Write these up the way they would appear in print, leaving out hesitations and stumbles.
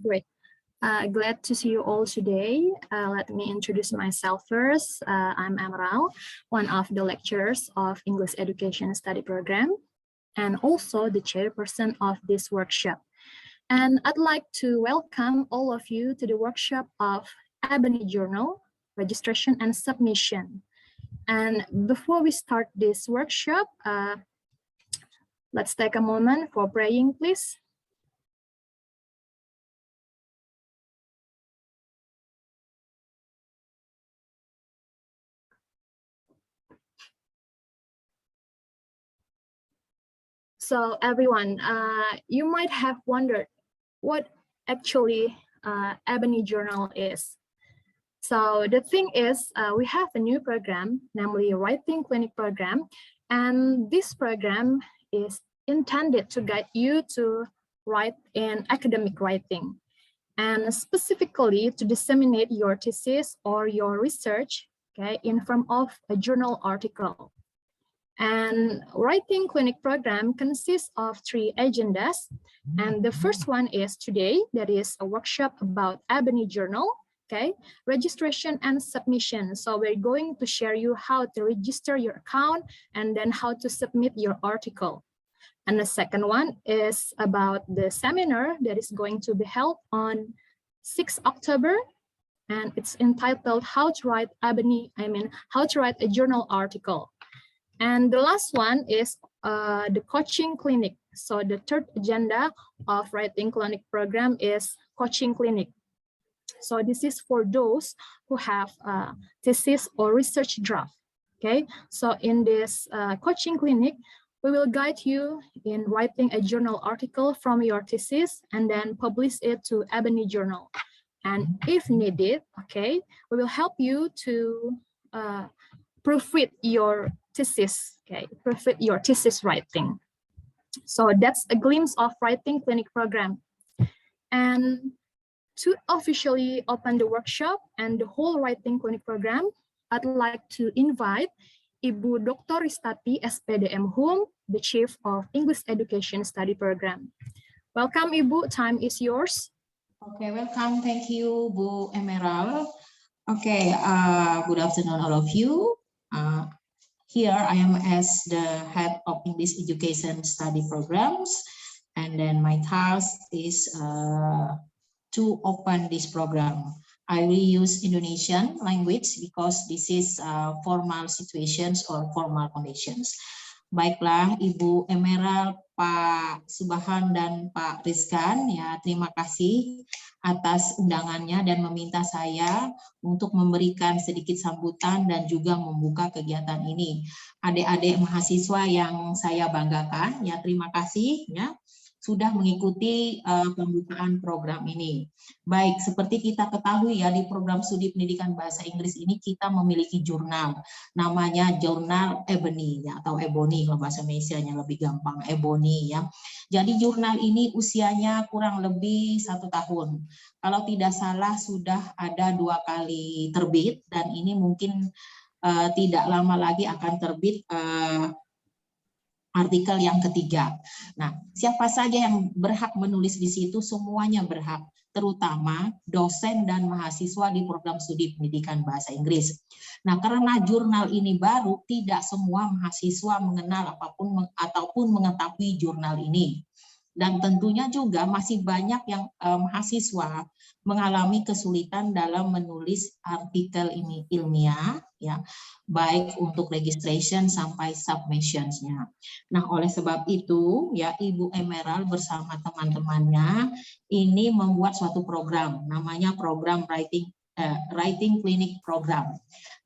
Great. Glad to see you all today. Let me introduce myself first. I'm Emerald, one of the lecturers of English Education Study Program, and also the chairperson of this workshop. And I'd like to welcome all of you to the workshop of Ebony Journal, Registration and Submission. And before we start this workshop, let's take a moment for praying, please. So everyone, you might have wondered what actually Ebony Journal is. So the thing is, we have a new program, namely Writing Clinic program, and this program is intended to guide you to write in academic writing, and specifically to disseminate your thesis or your research, okay, in form of a journal article. And Writing Clinic program consists of 3 agendas. And the first one is today, that is a workshop about Ebony Journal, okay, registration and submission. So we're going to share you how to register your account and then how to submit your article. And the second one is about the seminar that is going to be held on 6 October. And it's entitled How to Write How to Write a Journal Article. And the last one is the coaching clinic. So the third agenda of Writing Clinic program is coaching clinic. So this is for those who have thesis or research draft. Okay, so in this coaching clinic, we will guide you in writing a journal article from your thesis and then publish it to Ebony Journal. And if needed, okay, we will help you to proofread your thesis, okay, proofread your thesis writing. So that's a glimpse of Writing Clinic program. And to officially open the workshop and the whole Writing Clinic program, I'd like to invite Ibu Dr. Ristati SPDM Hum, the Chief of English Education Study Program. Welcome, Ibu. Time is yours. Okay, welcome. Thank you, Bu Emerald. Okay, good afternoon, all of you. Here I am as the head of English Education Study Programs, and then my task is to open this program. I will use Indonesian language because this is formal situations or formal conditions. Baiklah, Ibu Emerald, Pak Subahan, dan Pak Rizkan, ya terima kasih atas undangannya dan meminta saya untuk memberikan sedikit sambutan dan juga membuka kegiatan ini. Adik-adik mahasiswa yang saya banggakan, ya terima kasih ya sudah mengikuti pembukaan program ini. Baik, seperti kita ketahui ya di program studi pendidikan bahasa Inggris ini kita memiliki jurnal, namanya Jurnal Ebony ya, atau Ebony kalau bahasa Indonesia-nya lebih gampang, Ebony ya. Jadi jurnal ini usianya kurang lebih 1 tahun. Kalau tidak salah sudah ada 2 kali terbit dan ini mungkin tidak lama lagi akan terbit artikel yang ketiga. Nah, siapa saja yang berhak menulis di situ, semuanya berhak, terutama dosen dan mahasiswa di program studi pendidikan bahasa Inggris. Nah, karena jurnal ini baru, tidak semua mahasiswa mengenal ataupun mengetahui jurnal ini. Dan tentunya juga masih banyak yang mahasiswa mengalami kesulitan dalam menulis artikel ini ilmiah, ya, baik untuk registration sampai submissions-nya. Nah, oleh sebab itu, ya Ibu Emerald bersama teman-temannya ini membuat suatu program, namanya program Writing Clinic Program.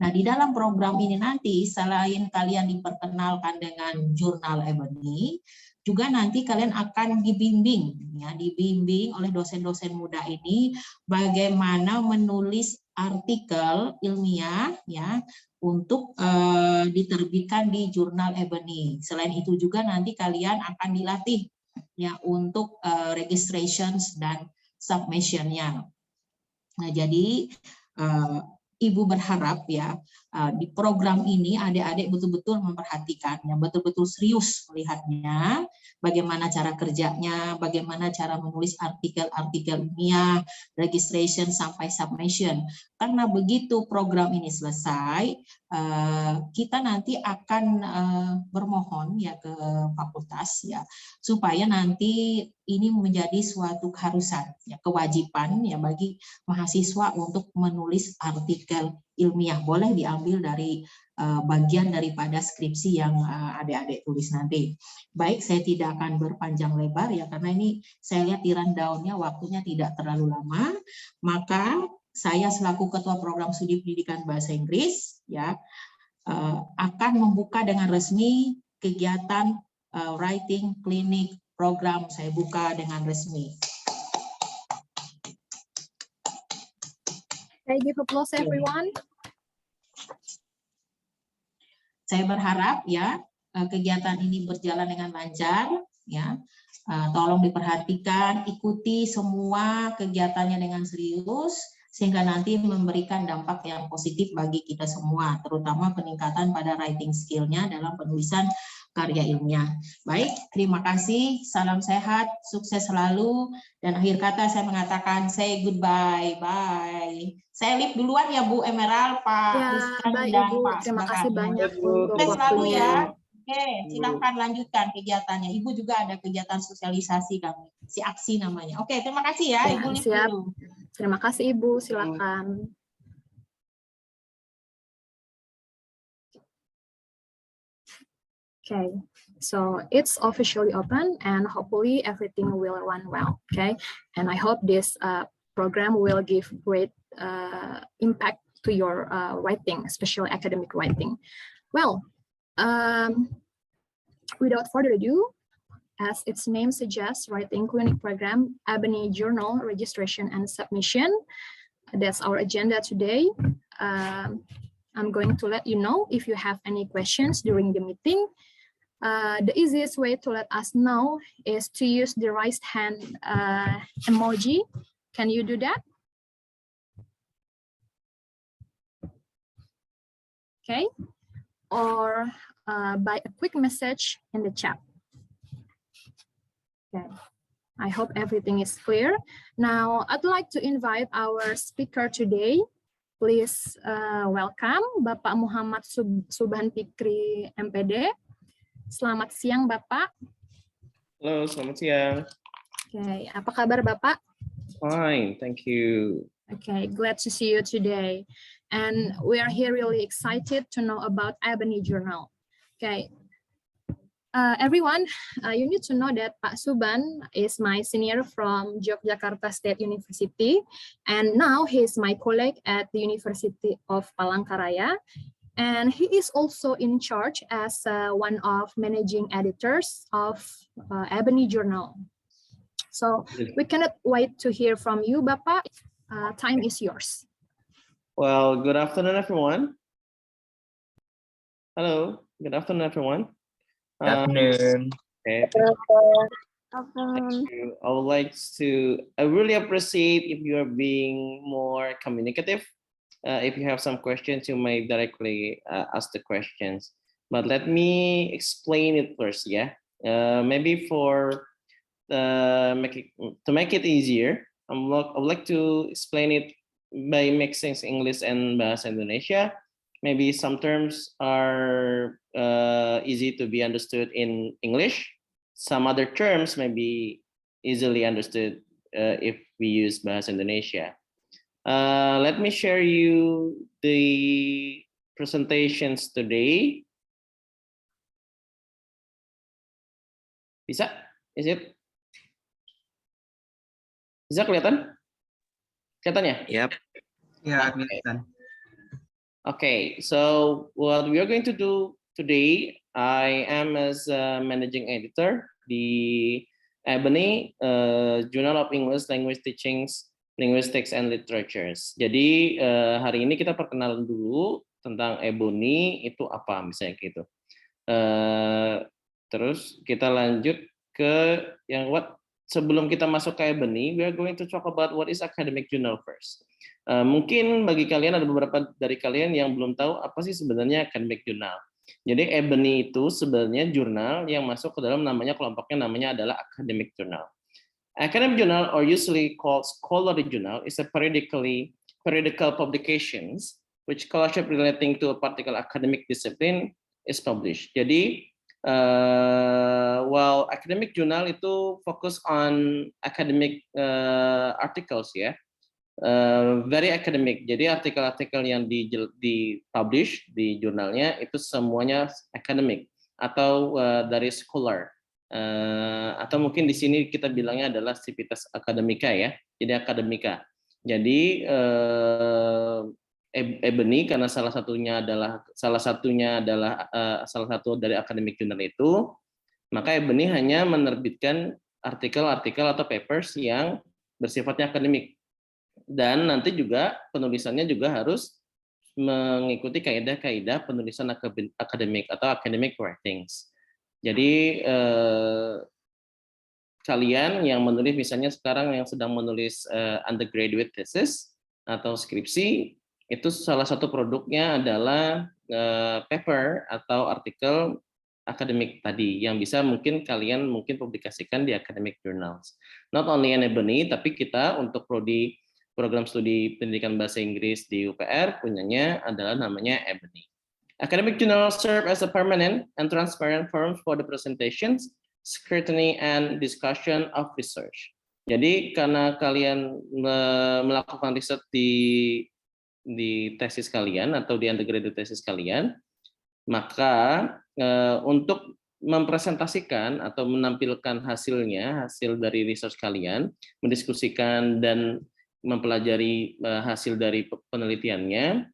Nah, di dalam program ini nanti selain kalian diperkenalkan dengan jurnal Ebony, juga nanti kalian akan dibimbing oleh dosen-dosen muda ini bagaimana menulis artikel ilmiah ya untuk diterbitkan di jurnal Ebony. Selain itu juga nanti kalian akan dilatih ya untuk registrations dan submission-nya. Nah, jadi Ibu berharap ya di program ini adik-adik betul-betul memperhatikan, yang betul-betul serius melihatnya, bagaimana cara kerjanya, bagaimana cara menulis artikel-artikel ilmiah, registration sampai submission. Karena begitu program ini selesai, kita nanti akan bermohon ya ke fakultas ya supaya nanti ini menjadi suatu keharusan, ya, kewajiban ya bagi mahasiswa untuk menulis artikel ilmiah, boleh diambil dari bagian daripada skripsi yang adik-adik tulis nanti. Baik, saya tidak akan berpanjang lebar ya karena ini saya lihat di rundown-nya waktunya tidak terlalu lama, maka saya selaku Ketua Program Studi Pendidikan Bahasa Inggris ya akan membuka dengan resmi kegiatan writing clinic program. Saya buka dengan resmi. Okay, give applause everyone. Saya berharap ya kegiatan ini berjalan dengan lancar ya. Tolong diperhatikan, ikuti semua kegiatannya dengan serius sehingga nanti memberikan dampak yang positif bagi kita semua, terutama peningkatan pada writing skill-nya dalam penulisan karya ilmiah. Baik, terima kasih, salam sehat, sukses selalu, dan akhir kata saya mengatakan say goodbye, bye. Saya live duluan ya Bu Emerald, Pak Rizkan, Bye dan Ibu, Pak terima kasih Subahan. banyak untuk Sukses selalu waktunya. ya. Oke, silahkan lanjutkan kegiatannya. Ibu juga ada kegiatan sosialisasi kami, si aksi namanya. Oke, terima kasih ya, Ibu live Siap. dulu. Terima kasih Ibu, silakan. Okay, so it's officially open and hopefully everything will run well, okay? And I hope this program will give great impact to your writing, especially academic writing. Well, without further ado, as its name suggests, Writing Clinic Program, Ebony Journal Registration and Submission. That's our agenda today. I'm going to let you know if you have any questions during the meeting. The easiest way to let us know is to use the raised hand emoji. Can you do that? Okay, or by a quick message in the chat. Okay, I hope everything is clear. Now, I'd like to invite our speaker today. Please welcome Bapak Muhammad Subhan Fikri, MPD. Selamat siang, Bapak. Halo, selamat siang. Okay, apa kabar, Bapak? Fine, thank you. Okay, glad to see you today. And we are here really excited to know about Ebony Journal. Okay, everyone, you need to know that Pak Suban is my senior from Yogyakarta State University, and now he is my colleague at the University of Palangkaraya. And he is also in charge as one of managing editors of Ebony Journal. So we cannot wait to hear from you, Bapak. Time is yours. Well, good afternoon, everyone. Hello, good afternoon, everyone. Good afternoon. Okay, thank you. I really appreciate if you are being more communicative. If you have some questions, you may directly ask the questions. But let me explain it first, yeah. Maybe to make it easier, I would like to explain it by mixing English and Bahasa Indonesia. Maybe some terms are easy to be understood in English. Some other terms may be easily understood if we use Bahasa Indonesia. Let me share you the presentations today. Bisa? Is it? Bisa kelihatan? Kelihatan ya? Yep. Yeah, okay. Okay, so what we are going to do today, I am as a managing editor the Ebony Journal of English Language Teachings, Linguistics and Literatures. Jadi hari ini kita perkenalan dulu tentang Ebony itu apa misalnya gitu. Terus kita lanjut ke yang sebelum kita masuk ke Ebony, we are going to talk about what is academic journal first. Mungkin bagi kalian ada beberapa dari kalian yang belum tahu apa sih sebenarnya academic journal. Jadi Ebony itu sebenarnya jurnal yang masuk ke dalam kelompoknya namanya adalah academic journal. Academic journal, or usually called scholarly journal, is a periodical publications which scholarship relating to a particular academic discipline is published. Jadi while academic journal itu fokus on academic articles ya, very academic. Jadi artikel-artikel yang di-publish di jurnalnya itu semuanya academic atau dari scholar. Atau mungkin di sini kita bilangnya adalah civitas academica ya, jadi akademika. Jadi Ebony karena salah satu dari academic journal itu, maka Ebony hanya menerbitkan artikel-artikel atau papers yang bersifatnya akademik, dan nanti juga penulisannya juga harus mengikuti kaidah-kaidah penulisan akademik atau academic writings. Jadi kalian yang menulis misalnya sekarang yang sedang menulis undergraduate thesis atau skripsi, itu salah satu produknya adalah paper atau artikel akademik tadi yang bisa kalian publikasikan di academic journals. Not only in Ebony, tapi kita untuk prodi program studi pendidikan bahasa Inggris di UPR punyanya adalah namanya Ebony. Academic journals serve as a permanent and transparent forum for the presentations, scrutiny, and discussion of research. Jadi karena kalian melakukan riset di tesis kalian atau di undergraduate tesis kalian, maka untuk mempresentasikan atau menampilkan hasil dari research kalian, mendiskusikan dan mempelajari hasil dari penelitiannya,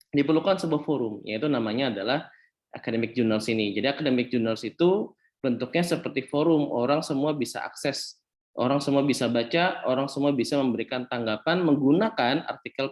diperlukan sebuah forum, yaitu namanya adalah academic journals ini. Jadi academic journals itu bentuknya seperti forum, orang semua bisa akses, orang semua bisa baca, orang semua bisa memberikan tanggapan menggunakan artikel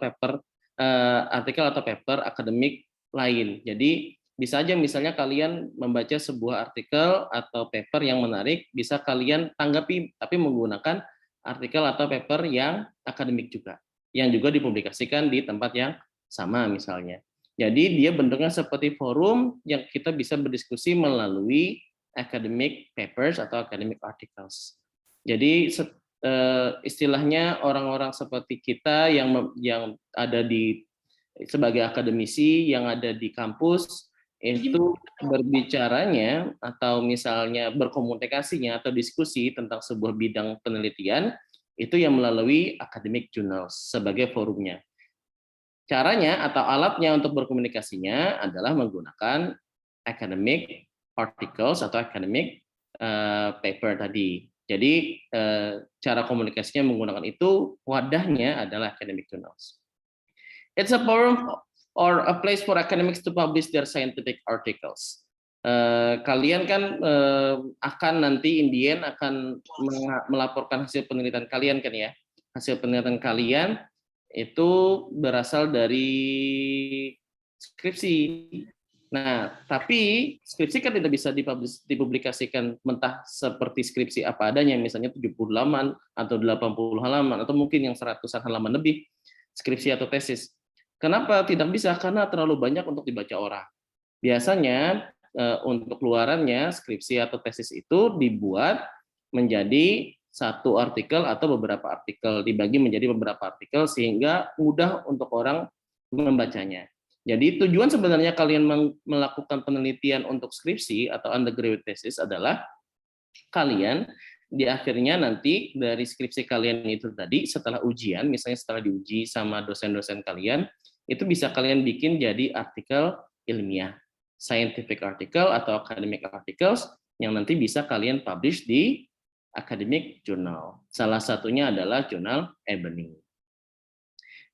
atau paper akademik lain. Jadi bisa aja misalnya kalian membaca sebuah artikel atau paper yang menarik, bisa kalian tanggapi, tapi menggunakan artikel atau paper yang akademik juga, yang juga dipublikasikan di tempat yang sama misalnya. Jadi dia bentuknya seperti forum yang kita bisa berdiskusi melalui academic papers atau academic articles. Jadi istilahnya orang-orang seperti kita yang ada sebagai akademisi yang ada di kampus itu berbicaranya atau misalnya berkomunikasinya atau diskusi tentang sebuah bidang penelitian itu yang melalui academic journals sebagai forumnya. Caranya atau alatnya untuk berkomunikasinya adalah menggunakan academic articles atau academic paper tadi. Jadi cara komunikasinya menggunakan itu, wadahnya adalah academic journals. It's a forum or a place for academics to publish their scientific articles. Kalian kan akan nanti in the end akan melaporkan hasil penelitian kalian kan ya. Hasil penelitian kalian itu berasal dari skripsi. Nah, tapi skripsi kan tidak bisa dipublikasikan mentah seperti skripsi apa adanya, misalnya 70 halaman atau 80 halaman atau mungkin yang 100-an halaman lebih skripsi atau tesis. Kenapa tidak bisa? Karena terlalu banyak untuk dibaca orang. Biasanya untuk keluarannya skripsi atau tesis itu dibuat menjadi satu artikel atau beberapa artikel, dibagi menjadi beberapa artikel sehingga mudah untuk orang membacanya. Jadi tujuan sebenarnya kalian melakukan penelitian untuk skripsi atau undergraduate thesis adalah kalian di akhirnya nanti dari skripsi kalian itu tadi setelah ujian, misalnya setelah diuji sama dosen-dosen kalian, itu bisa kalian bikin jadi artikel ilmiah, scientific article atau academic articles yang nanti bisa kalian publish di academic journal. Salah satunya adalah jurnal Ebony.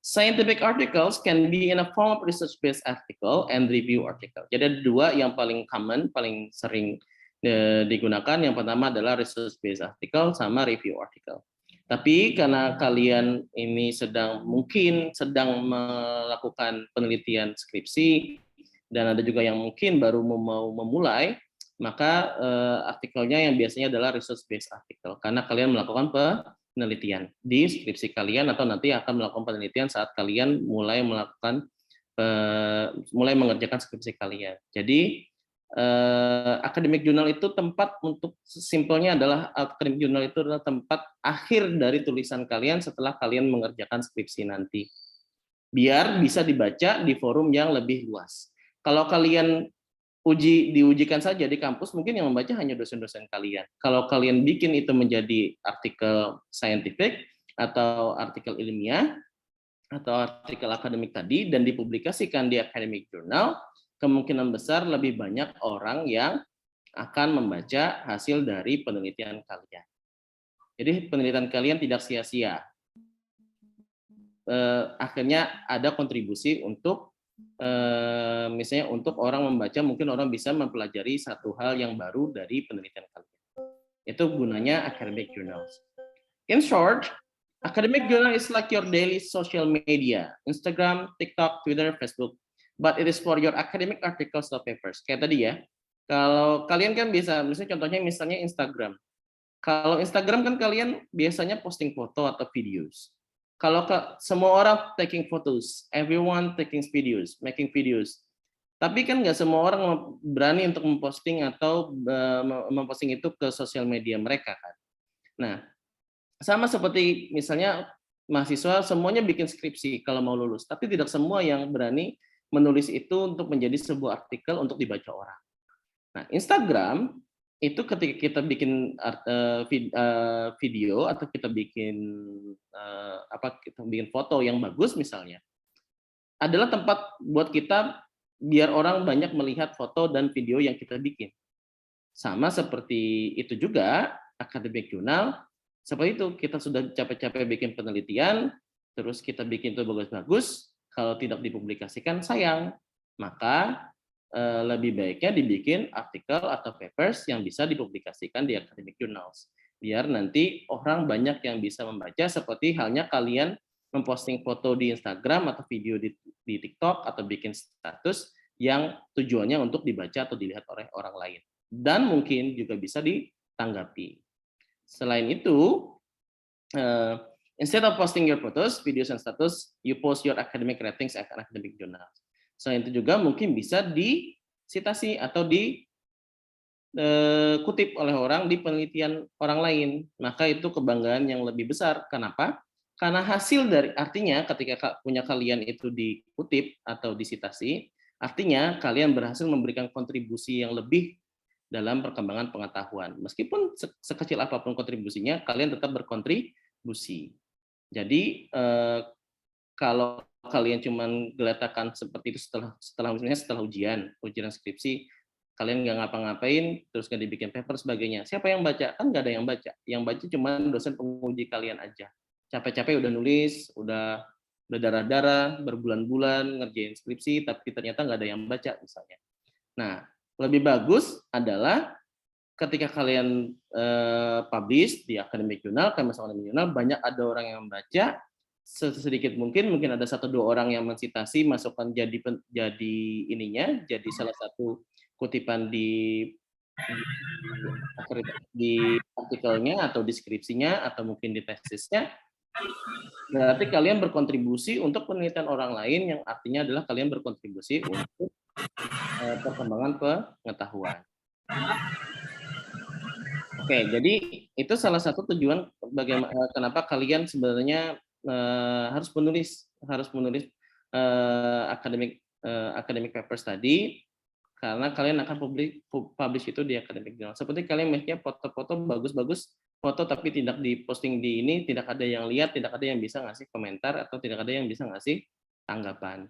Scientific articles can be in a form of research-based article and review article. Jadi ada dua yang paling common, paling sering digunakan. Yang pertama adalah research-based article sama review article. Tapi karena kalian ini mungkin sedang melakukan penelitian skripsi dan ada juga yang mungkin baru mau memulai, maka artikelnya yang biasanya adalah research based article karena kalian melakukan penelitian di skripsi kalian atau nanti akan melakukan penelitian saat kalian mulai mengerjakan skripsi kalian. Jadi academic journal itu tempat untuk simpelnya adalah academic journal itu adalah tempat akhir dari tulisan kalian setelah kalian mengerjakan skripsi nanti. Biar bisa dibaca di forum yang lebih luas. Kalau kalian diujikan saja di kampus, mungkin yang membaca hanya dosen-dosen kalian. Kalau kalian bikin itu menjadi artikel scientific atau artikel ilmiah atau artikel akademik tadi dan dipublikasikan di academic journal, kemungkinan besar lebih banyak orang yang akan membaca hasil dari penelitian kalian. Jadi penelitian kalian tidak sia-sia. Akhirnya ada kontribusi untuk misalnya untuk orang membaca, mungkin orang bisa mempelajari satu hal yang baru dari penelitian kalian. Itu gunanya academic journals. In short, academic journal is like your daily social media, Instagram, TikTok, Twitter, Facebook, but it is for your academic articles or papers. Kayak tadi ya, kalau kalian kan bisa, misalnya Instagram. Kalau Instagram kan kalian biasanya posting foto atau videos. Kalau semua orang taking photos, everyone taking videos, making videos. Tapi kan nggak semua orang berani untuk memposting atau memposting itu ke sosial media mereka kan. Nah, sama seperti misalnya mahasiswa semuanya bikin skripsi kalau mau lulus, tapi tidak semua yang berani menulis itu untuk menjadi sebuah artikel untuk dibaca orang. Nah, Instagram itu ketika kita bikin video atau kita bikin foto yang bagus misalnya, adalah tempat buat kita biar orang banyak melihat foto dan video yang kita bikin. Sama seperti itu juga academic journal, seperti itu kita sudah capek-capek bikin penelitian, terus kita bikin itu bagus-bagus, kalau tidak dipublikasikan sayang, maka lebih baiknya dibikin artikel atau papers yang bisa dipublikasikan di academic journals. Biar nanti orang banyak yang bisa membaca, seperti halnya kalian memposting foto di Instagram atau video di TikTok atau bikin status yang tujuannya untuk dibaca atau dilihat oleh orang lain. Dan mungkin juga bisa ditanggapi. Selain itu, instead of posting your photos, videos, and status, you post your academic ratings at academic journals. Selain itu juga mungkin bisa disitasi atau dikutip oleh orang di penelitian orang lain. Maka itu kebanggaan yang lebih besar. Kenapa? Karena hasil dari, artinya ketika punya kalian itu dikutip atau disitasi, artinya kalian berhasil memberikan kontribusi yang lebih dalam perkembangan pengetahuan. Meskipun sekecil apapun kontribusinya, kalian tetap berkontribusi. Jadi kalau kalian cuma geletakan seperti itu setelah ujian skripsi, kalian nggak ngapa-ngapain, terus nggak dibikin paper sebagainya. Siapa yang baca? Kan nggak ada yang baca. Yang baca cuma dosen penguji kalian aja. Capek-capek udah nulis, udah darah-darah, berbulan-bulan ngerjain skripsi, tapi ternyata nggak ada yang baca misalnya. Nah, lebih bagus adalah ketika kalian publish di academic journal, banyak ada orang yang membaca, sedikit mungkin ada 1-2 orang yang mensitasi, masukkan jadi salah satu kutipan di artikelnya atau deskripsinya atau mungkin di tesisnya. Berarti kalian berkontribusi untuk penelitian orang lain, yang artinya adalah kalian berkontribusi untuk perkembangan pengetahuan. Oke, jadi itu salah satu tujuan bagaimana kenapa kalian sebenarnya harus menulis academic papers tadi, karena kalian akan publish itu di academic journal. Seperti kalian melihatnya foto-foto bagus-bagus, foto tapi tidak diposting di ini, tidak ada yang lihat, tidak ada yang bisa ngasih komentar atau tidak ada yang bisa ngasih tanggapan.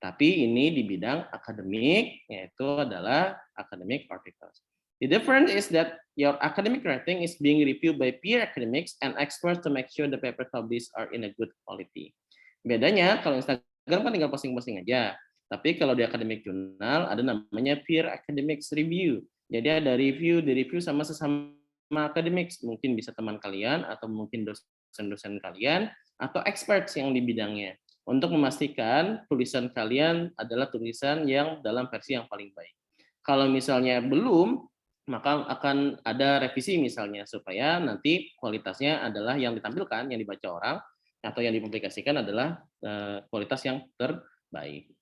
Tapi ini di bidang akademik, yaitu adalah academic articles. The difference is that your academic writing is being reviewed by peer academics and experts to make sure the paper published are in a good quality. Bedanya kalau Instagram kan tinggal posting-posting aja. Tapi kalau di academic journal ada namanya peer academics review. Jadi ada di-review sama sesama academics, mungkin bisa teman kalian atau mungkin dosen-dosen kalian atau experts yang di bidangnya, untuk memastikan tulisan kalian adalah tulisan yang dalam versi yang paling baik. Kalau misalnya belum, maka akan ada revisi misalnya supaya nanti kualitasnya adalah yang ditampilkan, yang dibaca orang atau yang dipublikasikan adalah kualitas yang terbaik.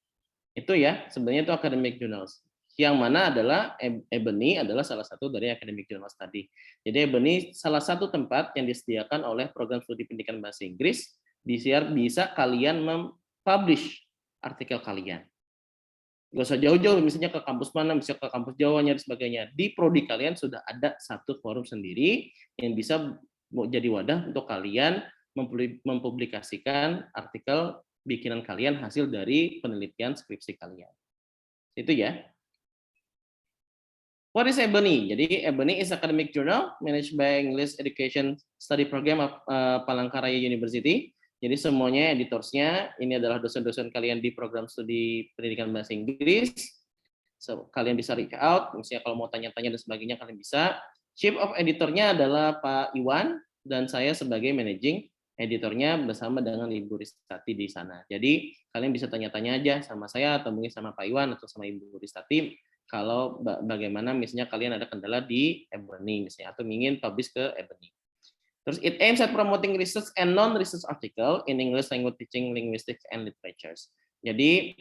Itu ya, sebenarnya itu academic journals. Yang mana adalah Ebony adalah salah satu dari academic journals tadi. Jadi Ebony salah satu tempat yang disediakan oleh program studi pendidikan bahasa Inggris, bisa kalian mempublish artikel kalian. Nggak usah jauh-jauh, misalnya ke kampus mana, bisa ke kampus Jawanya dan sebagainya. Di prodi kalian sudah ada satu forum sendiri yang bisa jadi wadah untuk kalian mempublikasikan artikel bikinan kalian hasil dari penelitian skripsi kalian. Itu ya. What is Ebony? Jadi Ebony is academic journal managed by English Education Study Program of Palangkaraya University. Jadi semuanya editorsnya ini adalah dosen-dosen kalian di program studi pendidikan bahasa Inggris. So, kalian bisa reach out, misalnya kalau mau tanya-tanya dan sebagainya kalian bisa. Chief of editornya adalah Pak Iwan dan saya sebagai managing editornya bersama dengan Ibu Ristati di sana. Jadi kalian bisa tanya-tanya aja sama saya atau mungkin sama Pak Iwan atau sama Ibu Ristati kalau bagaimana misalnya kalian ada kendala di Ebony misalnya atau ingin publish ke Ebony. Terus it aims at promoting research and non-research article in English language teaching, linguistics and literatures. Jadi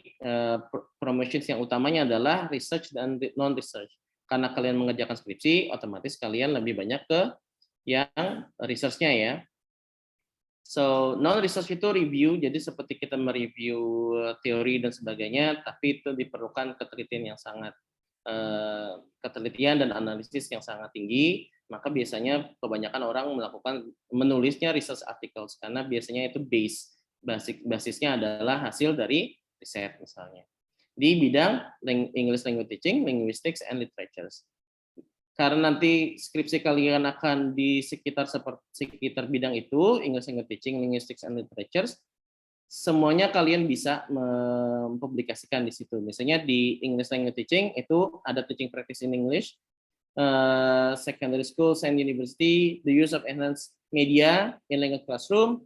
promotions yang utamanya adalah research dan non-research. Karena kalian mengerjakan skripsi, otomatis kalian lebih banyak ke yang research-nya ya. So non-research itu review, jadi seperti kita mereview teori dan sebagainya, tapi itu diperlukan ketelitian yang sangat ketelitian dan analisis yang sangat tinggi. Maka biasanya kebanyakan orang menulisnya research articles karena biasanya itu basisnya adalah hasil dari riset misalnya di bidang English language teaching, linguistics and literatures. Karena nanti skripsi kalian akan di sekitar bidang itu, English language teaching, linguistics and literatures, semuanya kalian bisa mempublikasikan di situ. Misalnya di English language teaching itu ada teaching practice in English, secondary schools and university, the use of enhanced media in language classroom,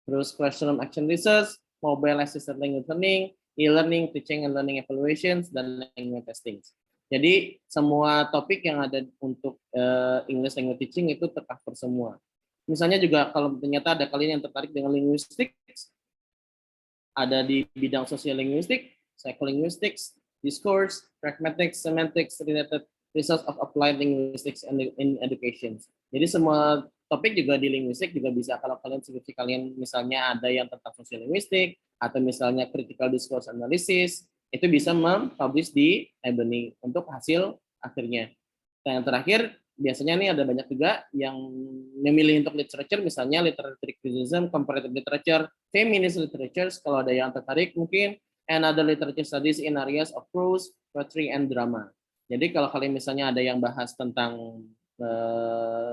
terus classroom action research, mobile assisted language learning, e-learning, teaching and learning evaluations, dan language testing. Jadi semua topik yang ada untuk English language teaching itu tercover semua. Misalnya juga kalau ternyata ada kalian yang tertarik dengan linguistics, ada di bidang sosial linguistik, psycholinguistics, discourse, pragmatics, semantics, related research of applied linguistics and in education. Jadi semua topik juga di linguistik juga bisa kalau kalian skripsi kalian misalnya ada yang tentang sosial linguistik atau misalnya critical discourse analysis, itu bisa mempublish di Ebony untuk hasil akhirnya. Dan yang terakhir biasanya nih ada banyak juga yang memilih untuk literature, misalnya literary criticism, comparative literature, feminist literatures, kalau ada yang tertarik mungkin, and other literature studies in areas of prose, poetry, and drama. Jadi kalau kalian misalnya ada yang bahas tentang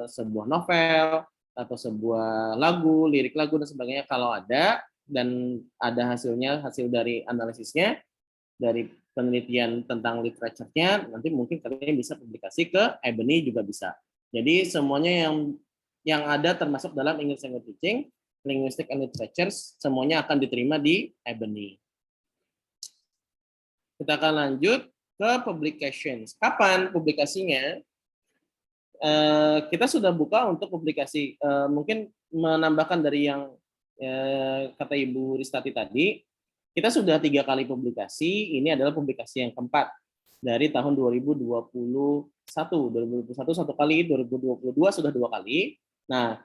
sebuah novel atau sebuah lagu, lirik lagu dan sebagainya, kalau ada dan ada hasilnya, hasil dari analisisnya, dari penelitian tentang literaturnya, nanti mungkin kalian bisa publikasi ke Ebony juga bisa. Jadi semuanya yang ada termasuk dalam English language teaching, linguistic and literatures, semuanya akan diterima di Ebony. Kita akan lanjut ke publications. Kapan publikasinya? Kita sudah buka untuk publikasi. Mungkin menambahkan dari yang kata Ibu Ristati tadi, kita sudah 3 kali publikasi. Ini adalah publikasi yang keempat dari tahun 2021. 2021 1 kali, 2022 sudah 2 kali. Nah,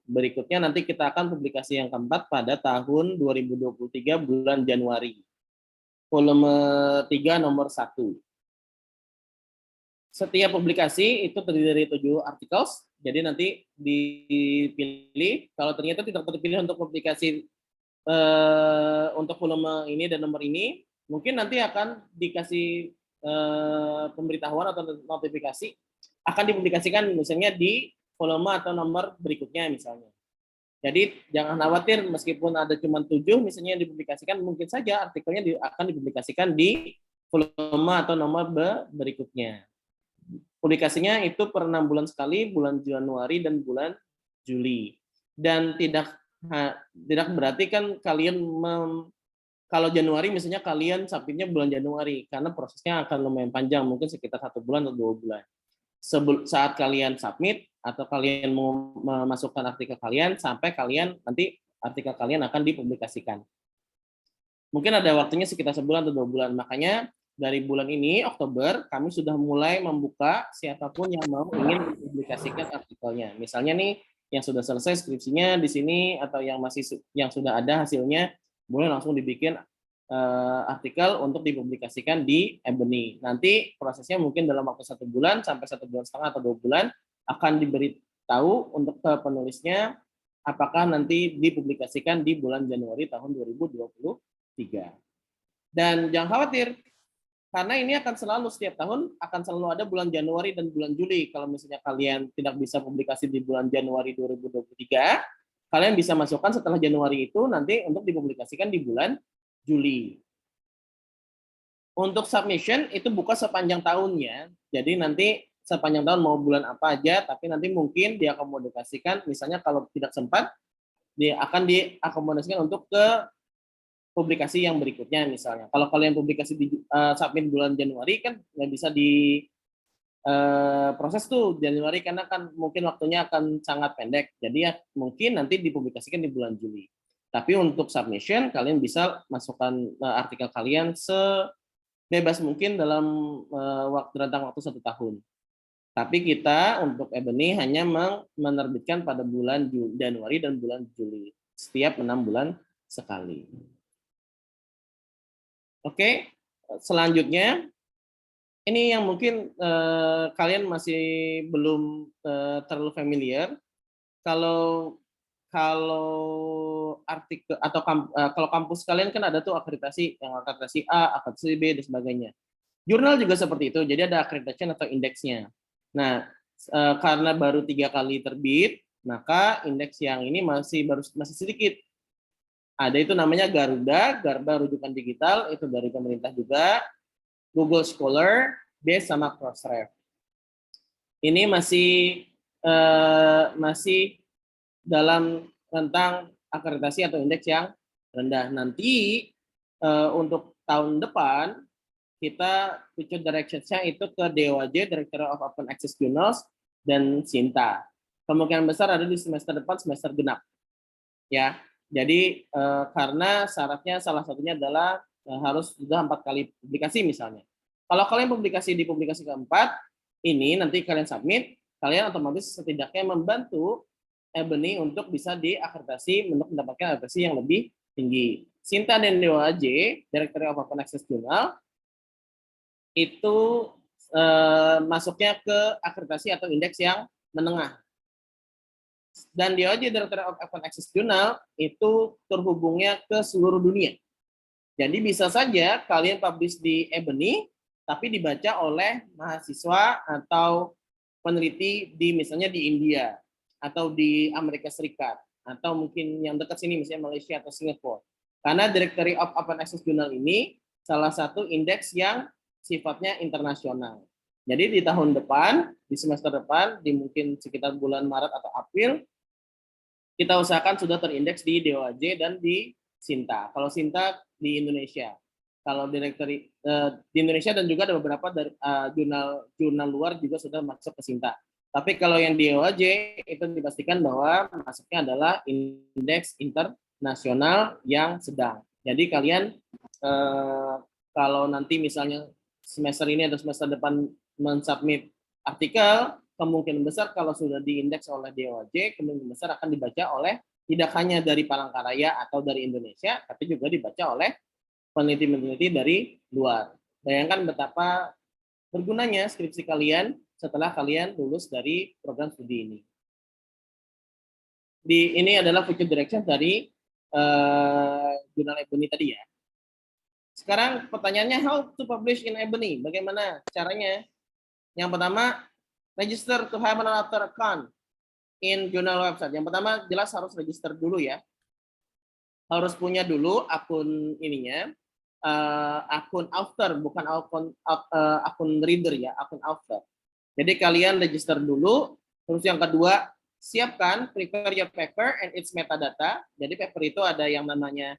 berikutnya nanti kita akan publikasi yang keempat pada tahun 2023 bulan Januari. Volume 3 nomor 1. Setiap publikasi itu terdiri dari 7 articles, jadi nanti dipilih. Kalau ternyata tidak terpilih untuk publikasi untuk volume ini dan nomor ini, mungkin nanti akan dikasih pemberitahuan atau notifikasi akan dipublikasikan misalnya di volume atau nomor berikutnya misalnya. Jadi jangan khawatir meskipun ada cuma 7 misalnya yang dipublikasikan, mungkin saja artikelnya akan dipublikasikan di volume atau nomor berikutnya. Publikasinya itu per 6 bulan sekali, bulan Januari dan bulan Juli. Dan tidak berarti kan kalian Kalau Januari misalnya kalian submitnya bulan Januari, karena prosesnya akan lumayan panjang, mungkin sekitar 1 bulan atau 2 bulan. Saat kalian submit atau kalian mau memasukkan artikel kalian, sampai kalian nanti artikel kalian akan dipublikasikan. Mungkin ada waktunya sekitar sebulan atau 2 bulan. Makanya dari bulan ini, Oktober, kami sudah mulai membuka siapapun yang mau ingin mempublikasikan artikelnya. Misalnya nih, yang sudah selesai skripsinya di sini atau yang sudah ada hasilnya, boleh langsung dibikin artikel untuk dipublikasikan di Ebony. Nanti prosesnya mungkin dalam waktu 1 bulan sampai 1,5 bulan atau 2 bulan akan diberitahu untuk ke penulisnya apakah nanti dipublikasikan di bulan Januari tahun 2023. Dan jangan khawatir, karena ini akan selalu setiap tahun akan selalu ada bulan Januari dan bulan Juli. Kalau misalnya kalian tidak bisa publikasi di bulan Januari 2023, kalian bisa masukkan setelah Januari itu nanti untuk dipublikasikan di bulan Juli. Untuk submission itu buka sepanjang tahunnya. Jadi nanti sepanjang tahun mau bulan apa aja, tapi nanti mungkin diakomodasikan, misalnya kalau tidak sempat, dia akan diakomodasikan untuk ke publikasi yang berikutnya misalnya. Kalau kalian publikasi di submit bulan Januari kan nggak bisa di proses tuh Januari karena kan mungkin waktunya akan sangat pendek. Jadi ya mungkin nanti dipublikasikan di bulan Juli. Tapi untuk submission kalian bisa masukkan artikel kalian sebebas mungkin dalam rentang waktu 1 tahun. Tapi kita untuk Ebony hanya menerbitkan pada bulan Januari dan bulan Juli. Setiap 6 bulan sekali. Oke, selanjutnya ini yang mungkin kalian masih belum terlalu familiar. Kalau artikel atau kalau kampus kalian kan ada tuh akreditasi, yang akreditasi A, akreditasi B dan sebagainya. Jurnal juga seperti itu, jadi ada accreditation atau indeksnya. Nah, karena baru 3 kali terbit, maka indeks yang ini masih sedikit. Ada itu namanya Garuda rujukan digital, itu dari pemerintah juga, Google Scholar, base sama Crossref. Ini masih dalam rentang akreditasi atau indeks yang rendah. Nanti untuk tahun depan kita future directions-nya itu ke DOAJ, Directorate of Open Access Journals, dan Sinta. Kemungkinan besar ada di semester depan, semester genap. Ya, jadi karena syaratnya salah satunya adalah harus sudah 4 kali publikasi misalnya. Kalau kalian publikasi di publikasi keempat, ini nanti kalian submit, kalian otomatis setidaknya membantu Ebony untuk bisa diakreditasi untuk mendapatkan akreditasi yang lebih tinggi. Sinta dan DOAJ, Directorate of Open Access Journal, itu masuknya ke akreditasi atau indeks yang menengah. Dan DOAJ, Directorate of Open Access Journal, itu terhubungnya ke seluruh dunia. Jadi bisa saja kalian publish di Ebony, tapi dibaca oleh mahasiswa atau peneliti di misalnya di India, atau di Amerika Serikat, atau mungkin yang dekat sini misalnya Malaysia atau Singapura. Karena Directory of Open Access Journal ini salah satu indeks yang sifatnya internasional. Jadi di tahun depan, di semester depan, di mungkin sekitar bulan Maret atau April, kita usahakan sudah terindeks di DOAJ dan di Sinta. Kalau Sinta di Indonesia. Kalau Directory di Indonesia dan juga ada beberapa dari jurnal luar juga sudah masuk ke Sinta. Tapi kalau yang di DOAJ itu dipastikan bahwa masuknya adalah indeks internasional yang sedang. Jadi kalian kalau nanti misalnya semester ini atau semester depan mensubmit artikel, kemungkinan besar kalau sudah diindeks oleh DOAJ, kemungkinan besar akan dibaca oleh tidak hanya dari Palangkaraya atau dari Indonesia, tapi juga dibaca oleh peneliti-peneliti dari luar. Bayangkan betapa bergunanya skripsi kalian setelah kalian lulus dari program studi ini. Ini adalah future direction dari jurnal Ebony tadi ya. Sekarang pertanyaannya, how to publish in Ebony? Bagaimana caranya? Yang pertama, register to have an author account in jurnal website. Yang pertama jelas harus register dulu ya. Harus punya dulu akun ininya, akun author, bukan akun reader ya, akun author. Jadi kalian register dulu. Terus yang kedua, siapkan prepare your paper and its metadata. Jadi paper itu ada yang namanya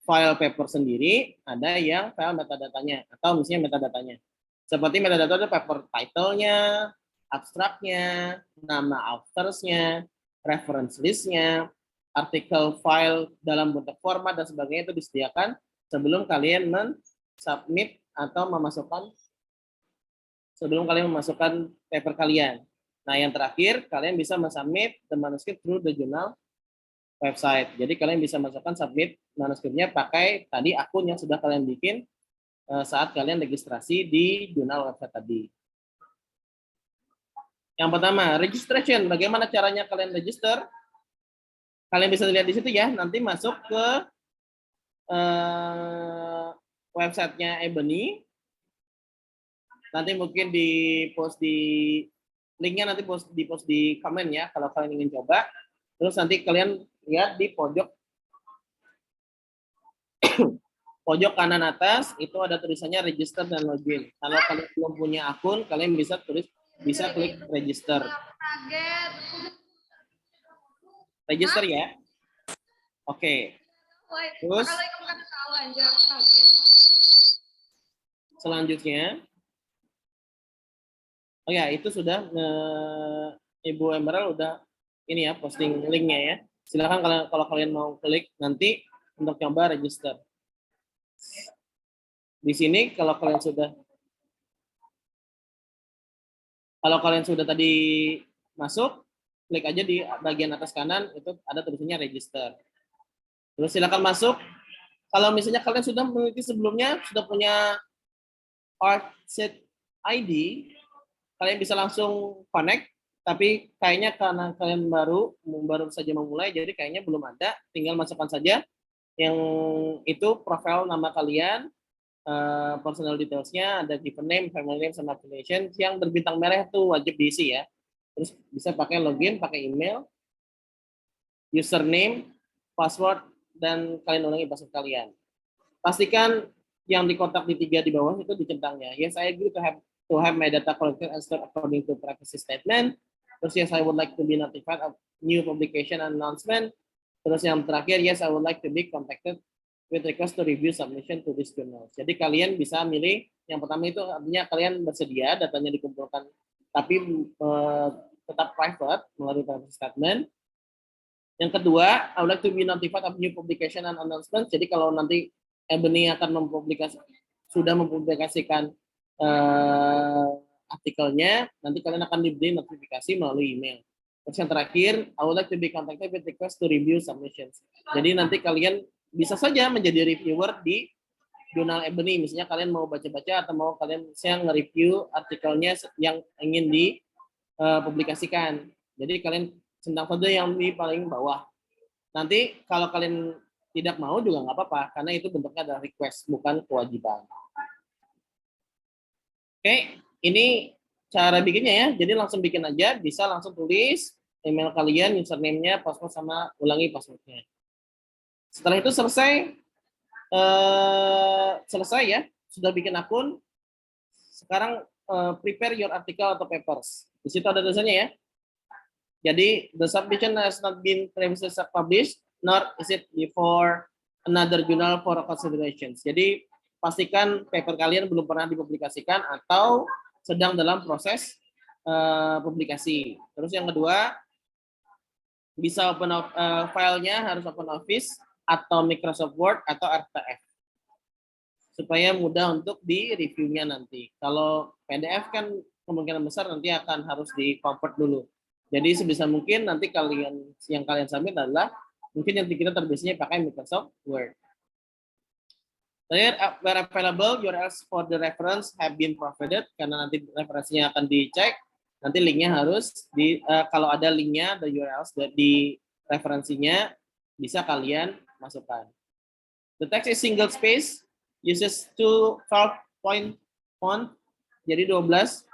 file paper sendiri, ada yang file metadatanya atau misalnya metadatanya. Seperti metadata itu paper title-nya, abstraknya, nama authors-nya, reference list-nya, artikel file dalam bentuk format dan sebagainya itu disediakan sebelum kalian men-submit atau memasukkan paper kalian. Nah, yang terakhir, kalian bisa men-submit the manuscript through the journal website. Jadi kalian bisa masukkan submit manuskripnya pakai tadi akun yang sudah kalian bikin saat kalian registrasi di jurnal website tadi. Yang pertama, registration. Bagaimana caranya kalian register? Kalian bisa lihat di situ ya. Nanti masuk ke websitenya Ebony. Nanti mungkin di post di linknya nanti di post di komen ya kalau kalian ingin coba. Terus nanti kalian lihat di pojok kanan atas itu ada tulisannya register dan login. Kalau kalian belum punya akun, kalian bisa klik register. Register ya. Oke. Terus selanjutnya, oh ya itu sudah Ibu Emerald udah ini ya posting linknya ya. Silakan kalau kalian mau klik nanti untuk coba register. Di sini kalau kalian sudah tadi masuk, klik aja di bagian atas kanan itu ada tulisannya register. Terus silakan masuk. Kalau misalnya kalian sudah memiliki sebelumnya sudah punya ArtSeed ID, kalian bisa langsung connect. Tapi kayaknya karena kalian baru saja memulai, jadi kayaknya belum ada. Tinggal masukkan saja yang itu profil nama kalian, personal details-nya, ada given name, family name, sama affiliation. Yang berbintang merah itu wajib diisi ya. Terus bisa pakai login, pakai email, username, password, dan kalian ulangi password kalian. Pastikan yang di kotak di 3 di bawah itu dicentangnya. Yes, I agree to have my data collected and stored according to privacy statement. Terus yes, I would like to be notified of new publication announcement. Terus yang terakhir, yes, I would like to be contacted with request to review submission to this journal. Jadi kalian bisa milih yang pertama itu artinya kalian bersedia datanya dikumpulkan, tapi tetap private melalui privacy statement. Yang kedua, I would like to be notified of new publication and announcement. Jadi kalau nanti Ebony akan sudah mempublikasikan artikelnya, nanti kalian akan diberi notifikasi melalui email. Terus yang terakhir, I would like to be contacted with request to review submissions. Jadi nanti kalian bisa saja menjadi reviewer di jurnal Ebony. Misalnya kalian mau baca-baca atau mau kalian nge-review artikelnya yang ingin dipublikasikan. Jadi kalian centang saja yang di paling bawah. Nanti kalau kalian tidak mau juga nggak apa-apa, karena itu bentuknya adalah request, bukan kewajiban. Oke, ini cara bikinnya ya. Jadi langsung bikin aja, bisa langsung tulis email kalian, username-nya, password, sama ulangi password-nya. Setelah itu selesai ya, sudah bikin akun. Sekarang prepare your article atau papers. Di situ ada tulisannya ya. Jadi the submission has not been previously published, nor is it before another journal for considerations. Jadi pastikan paper kalian belum pernah dipublikasikan atau sedang dalam proses publikasi. Terus yang kedua, bisa open filenya harus open office atau Microsoft Word atau RTF supaya mudah untuk di reviewnya nanti. Kalau PDF kan kemungkinan besar nanti akan harus di convert dulu. Jadi sebisa mungkin nanti yang kalian submit adalah mungkin yang kita terbiasanya pakai Microsoft Word. Where available, URLs for the reference have been provided, karena nanti referensinya akan dicek. Nanti linknya harus kalau ada linknya, the URLs di referensinya bisa kalian masukkan. The text is single space, uses 12-point font, jadi 12.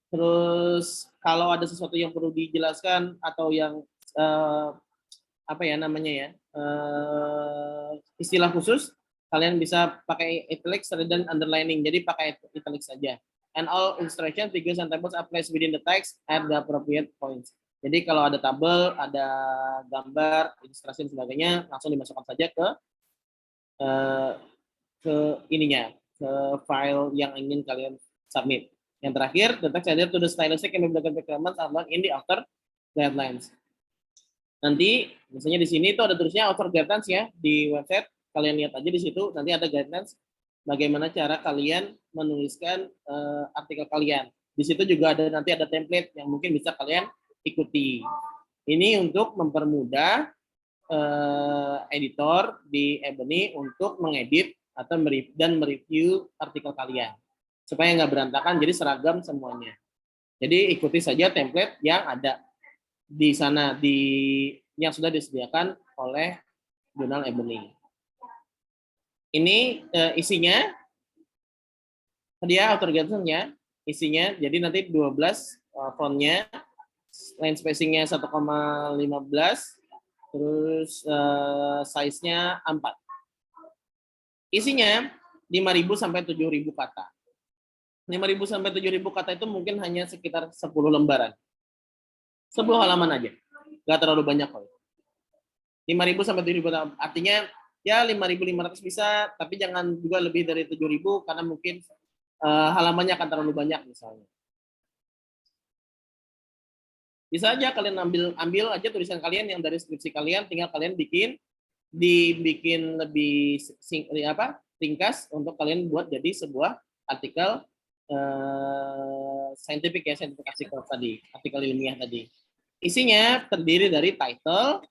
Terus kalau ada sesuatu yang perlu dijelaskan atau yang istilah khusus, kalian bisa pakai italics dan underlining. Jadi pakai italics saja. And all illustration, figures, and tables are placed within the text at the appropriate points. Jadi kalau ada tabel, ada gambar, ilustrasi dan sebagainya, langsung dimasukkan saja ke eh, ke ininya, ke file yang ingin kalian submit. Yang terakhir, the text editor to the stylistic and bibliographic requirements outlined in the author guidelines. Nanti, misalnya di sini itu ada tulisnya author guidelines ya di website. Kalian lihat aja di situ, nanti ada guidelines bagaimana cara kalian menuliskan artikel kalian. Di situ juga ada nanti ada template yang mungkin bisa kalian ikuti. Ini untuk mempermudah editor di Ebony untuk mengedit atau mereview artikel kalian supaya nggak berantakan, jadi seragam semuanya. Jadi ikuti saja template yang ada di sana yang sudah disediakan oleh jurnal Ebony. Ini isinya tadi ya, author guidelines-nya isinya, jadi nanti 12 fontnya, line spacing-nya 1,15, terus size-nya 4. Isinya 5.000 sampai 7.000 kata. 5.000 sampai 7.000 kata itu mungkin hanya sekitar 10 lembaran. 10 halaman aja. Nggak terlalu banyak kok. 5.000 sampai 7.000 kata. Artinya ya 5.500 bisa, tapi jangan juga lebih dari 7.000 karena mungkin halamannya akan terlalu banyak misalnya. Bisa aja kalian ambil aja tulisan kalian yang dari skripsi kalian, tinggal kalian dibikin lebih ringkas untuk kalian buat jadi sebuah artikel scientific artikel tadi, artikel ilmiah tadi. Isinya terdiri dari title,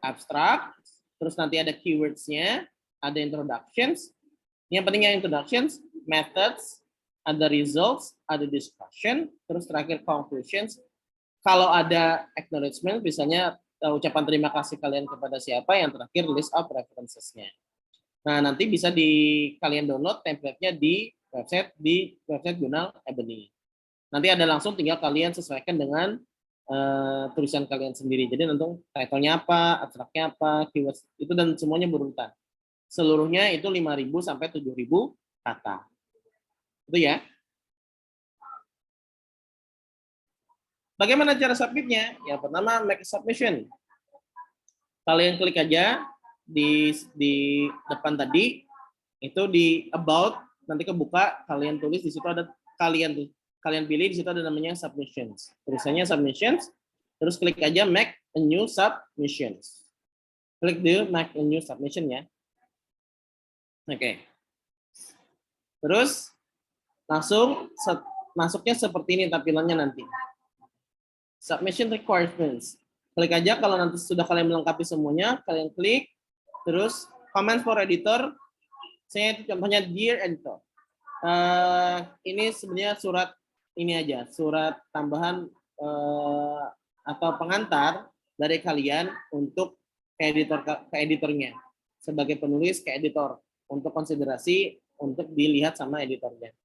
abstract, terus nanti ada keywords-nya, ada introductions. Yang pentingnya introductions, methods, ada results, ada discussion, terus terakhir conclusions. Kalau ada acknowledgement, misalnya ucapan terima kasih kalian kepada siapa, yang terakhir list of references-nya. Nah, nanti bisa kalian download template-nya di website jurnal Ebony. Nanti ada langsung tinggal kalian sesuaikan dengan tulisan kalian sendiri. Jadi nanti title-nya apa, abstraknya apa, keywords itu dan semuanya berurutan. Seluruhnya itu 5.000 sampai 7.000 kata. Itu ya. Bagaimana cara submitnya? Yang pertama, make a submission. Kalian klik aja di depan tadi, itu di about, nanti kebuka, kalian tulis di situ ada kalian pilih di situ ada namanya submissions. Tulisannya submissions, terus klik aja make a new submissions. Klik di make a new submission ya. Oke. Terus langsung masuknya seperti ini tampilannya nanti. Submission requirements. Klik aja kalau nanti sudah kalian melengkapi semuanya, kalian klik, terus comments for editor. Saya contohnya dear editor. Ini sebenarnya surat ini aja, surat tambahan atau pengantar dari kalian untuk ke editornya, sebagai penulis ke editor untuk konsiderasi untuk dilihat sama editornya.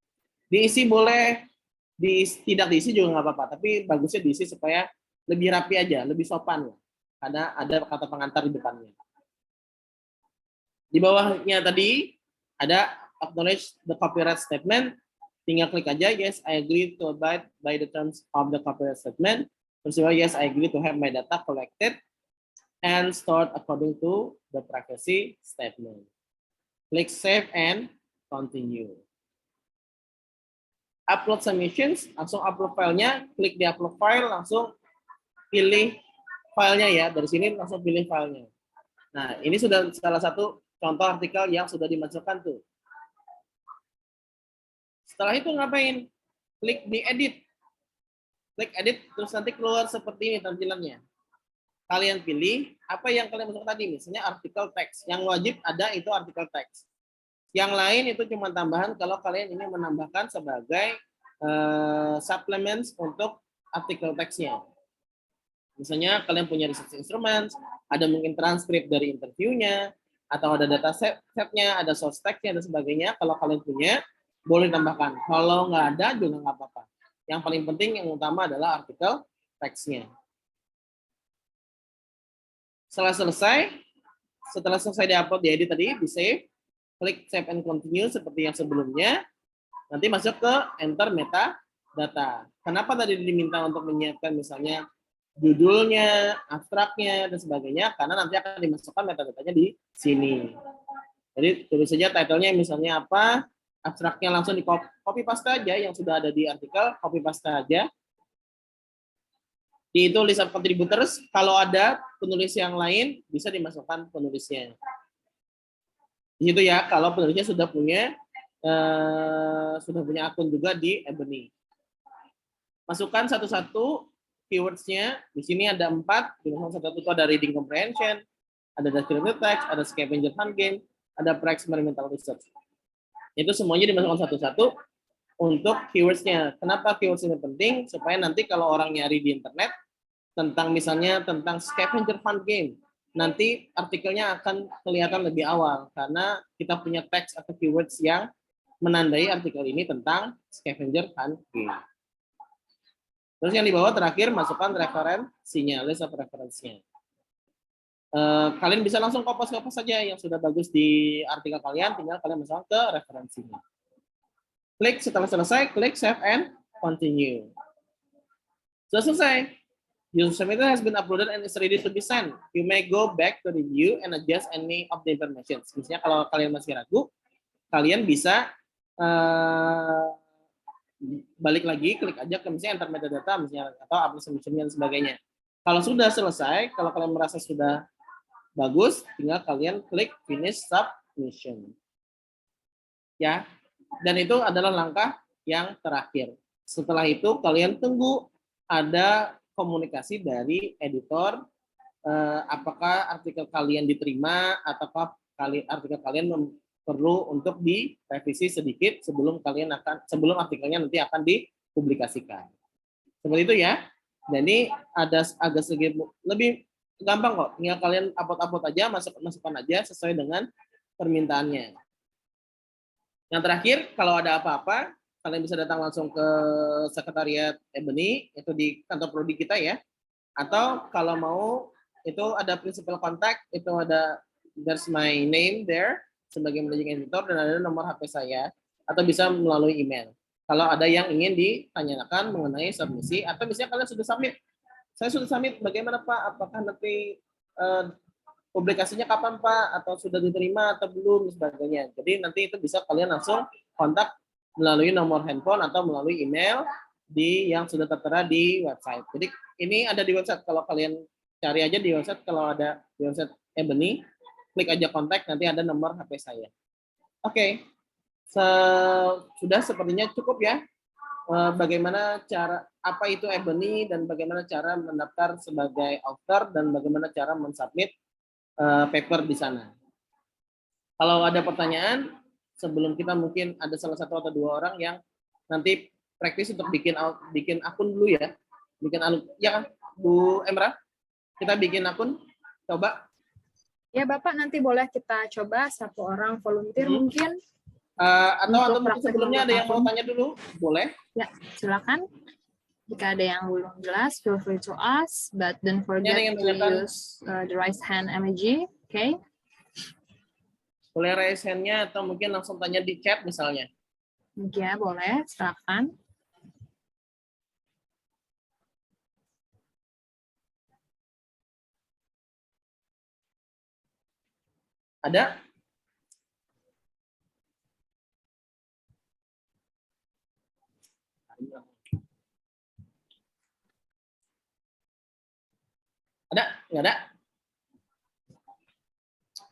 Diisi boleh, tidak diisi juga nggak apa-apa, tapi bagusnya diisi supaya lebih rapi aja, lebih sopan, karena ada kata pengantar di depannya. Di bawahnya tadi ada acknowledge the copyright statement, tinggal klik aja yes I agree to abide by the terms of the copyright statement. Terus yes I agree to have my data collected and stored according to the privacy statement. Klik save and continue. Upload submissions, langsung upload filenya, klik di upload file, langsung pilih filenya ya, dari sini langsung pilih filenya. Nah, ini sudah salah satu contoh artikel yang sudah dimasukkan tuh. Setelah itu ngapain? Klik di edit. Klik edit, terus nanti keluar seperti ini tampilannya. Kalian pilih apa yang kalian masukkan tadi, misalnya artikel teks. Yang wajib ada itu artikel teks. Yang lain itu cuma tambahan kalau kalian ini menambahkan sebagai supplements untuk artikel teksnya. Misalnya kalian punya research instruments, ada mungkin transkrip dari interviewnya, atau ada data setnya, ada source text-nya, dan sebagainya. Kalau kalian punya, boleh tambahkan. Kalau nggak ada, juga nggak apa-apa. Yang paling penting, yang utama adalah artikel teksnya. Setelah selesai di-upload, diedit tadi, di-save, klik save and continue seperti yang sebelumnya, nanti masuk ke enter metadata. Kenapa tadi diminta untuk menyiapkan misalnya judulnya, abstraknya, dan sebagainya, karena nanti akan dimasukkan metadatanya di sini. Jadi tulis saja title-nya misalnya apa, abstraknya langsung di copy paste aja yang sudah ada di artikel, copy paste aja. Di itu list of contributors, kalau ada penulis yang lain bisa dimasukkan penulisnya. Di situ ya, kalau penulisnya sudah punya akun juga di Ebony. Masukkan satu-satu keywords-nya. Di sini ada 4. Di satu itu ada reading comprehension, ada descriptive text, ada scavenger hunt game, ada pre-experimental research. Itu semuanya dimasukkan satu-satu untuk keywords-nya. Kenapa keywords ini penting? Supaya nanti kalau orang nyari di internet tentang misalnya tentang scavenger hunt game, nanti artikelnya akan kelihatan lebih awal karena kita punya teks atau keywords yang menandai artikel ini tentang scavenger hunt game. Terus yang di bawah terakhir masukkan referensinya, list of referensinya. Kalian bisa langsung kopos-kopos saja yang sudah bagus di artikel kalian, tinggal kalian masukkan ke referensinya. Klik setelah selesai, klik save and continue. Sudah selesai. Your submission has been uploaded and is ready to be sent. You may go back to review and adjust any of the information. Misalnya kalau kalian masih ragu, kalian bisa balik lagi, klik aja ke misalnya enter metadata misalnya atau upload submission dan sebagainya. Kalau sudah selesai, kalau kalian merasa sudah bagus, tinggal kalian klik finish submission. Ya. Dan itu adalah langkah yang terakhir. Setelah itu kalian tunggu ada komunikasi dari editor, apakah artikel kalian diterima ataukah artikel kalian perlu untuk direvisi sedikit sebelum artikelnya nanti akan dipublikasikan. Seperti itu ya. Dan ini ada agak sedikit lebih gampang kok. Tinggal kalian upload aja, masukkan aja sesuai dengan permintaannya. Yang terakhir, kalau ada apa-apa, kalian bisa datang langsung ke sekretariat Ebony, itu di kantor prodi kita ya. Atau kalau mau, itu ada principal contact, itu ada there's my name there sebagai managing editor dan ada nomor HP saya, atau bisa melalui email. Kalau ada yang ingin ditanyakan mengenai submisi, atau misalnya kalian sudah submit, saya sudah submit, bagaimana Pak? Apakah nanti publikasinya kapan Pak? Atau sudah diterima atau belum? Sebagainya. Jadi nanti itu bisa kalian langsung kontak melalui nomor handphone atau melalui email yang sudah tertera di website. Jadi ini ada di website. Kalau kalian cari aja di website, kalau ada di website Ebony, klik aja kontak, nanti ada nomor HP saya. Oke, sudah sepertinya cukup ya. Bagaimana cara, apa itu Ebony dan bagaimana cara mendaftar sebagai author dan bagaimana cara mensubmit paper di sana. Kalau ada pertanyaan, sebelum kita mungkin ada salah satu atau dua orang yang nanti praktis untuk bikin akun dulu ya. Ya kan, Bu Emra? Kita bikin akun, coba. Ya Bapak, nanti boleh kita coba satu orang volunteer mungkin. Atau mungkin sebelumnya ada yang mau tanya dulu, boleh? Ya, silakan. Jika ada yang belum jelas, feel free to ask, but don't forget to use the raise hand emoji, okay? Boleh raise hand-nya atau mungkin langsung tanya di chat misalnya. Ya, boleh, silakan. Ada? Ada? Nggak ada?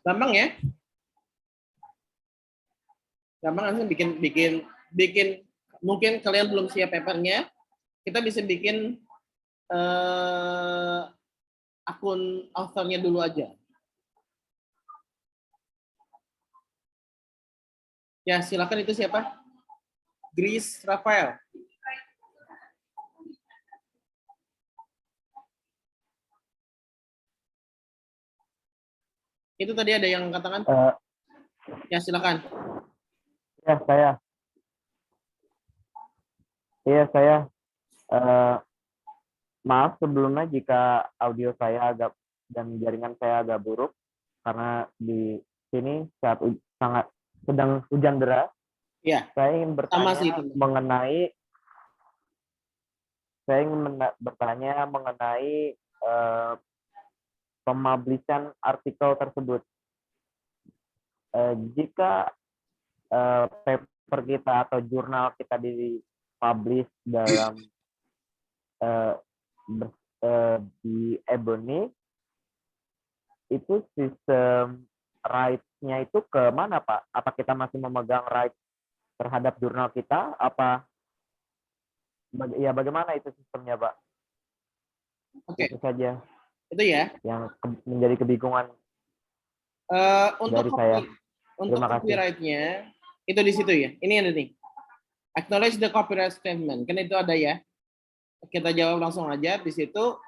Gampang ya? Gampang langsung bikin. Mungkin kalian belum siap papernya, kita bisa bikin akun author-nya dulu aja. Ya, silakan, itu siapa? Grace Rafael. Itu tadi ada yang katakan? Ya, silakan. Ya, saya. Iya, saya. Maaf sebelumnya jika audio saya dan jaringan saya agak buruk, karena di sini sedang hujan deras. Ya. Saya ingin bertanya mengenai pempublishan artikel tersebut. jika paper kita atau jurnal kita di-publish dalam di Ebony, itu sistem rights-nya itu ke mana, Pak? Apa kita masih memegang rights terhadap jurnal kita? Apa ya bagaimana itu sistemnya, Pak? Oke. Itu saja Itu ya. yang menjadi kebingungan Untuk dari saya. untuk Terima kasih. copyright-nya itu di situ ya. Ini ada nih. Acknowledge the copyright statement. Kan itu ada ya. Kita jawab langsung aja di situ.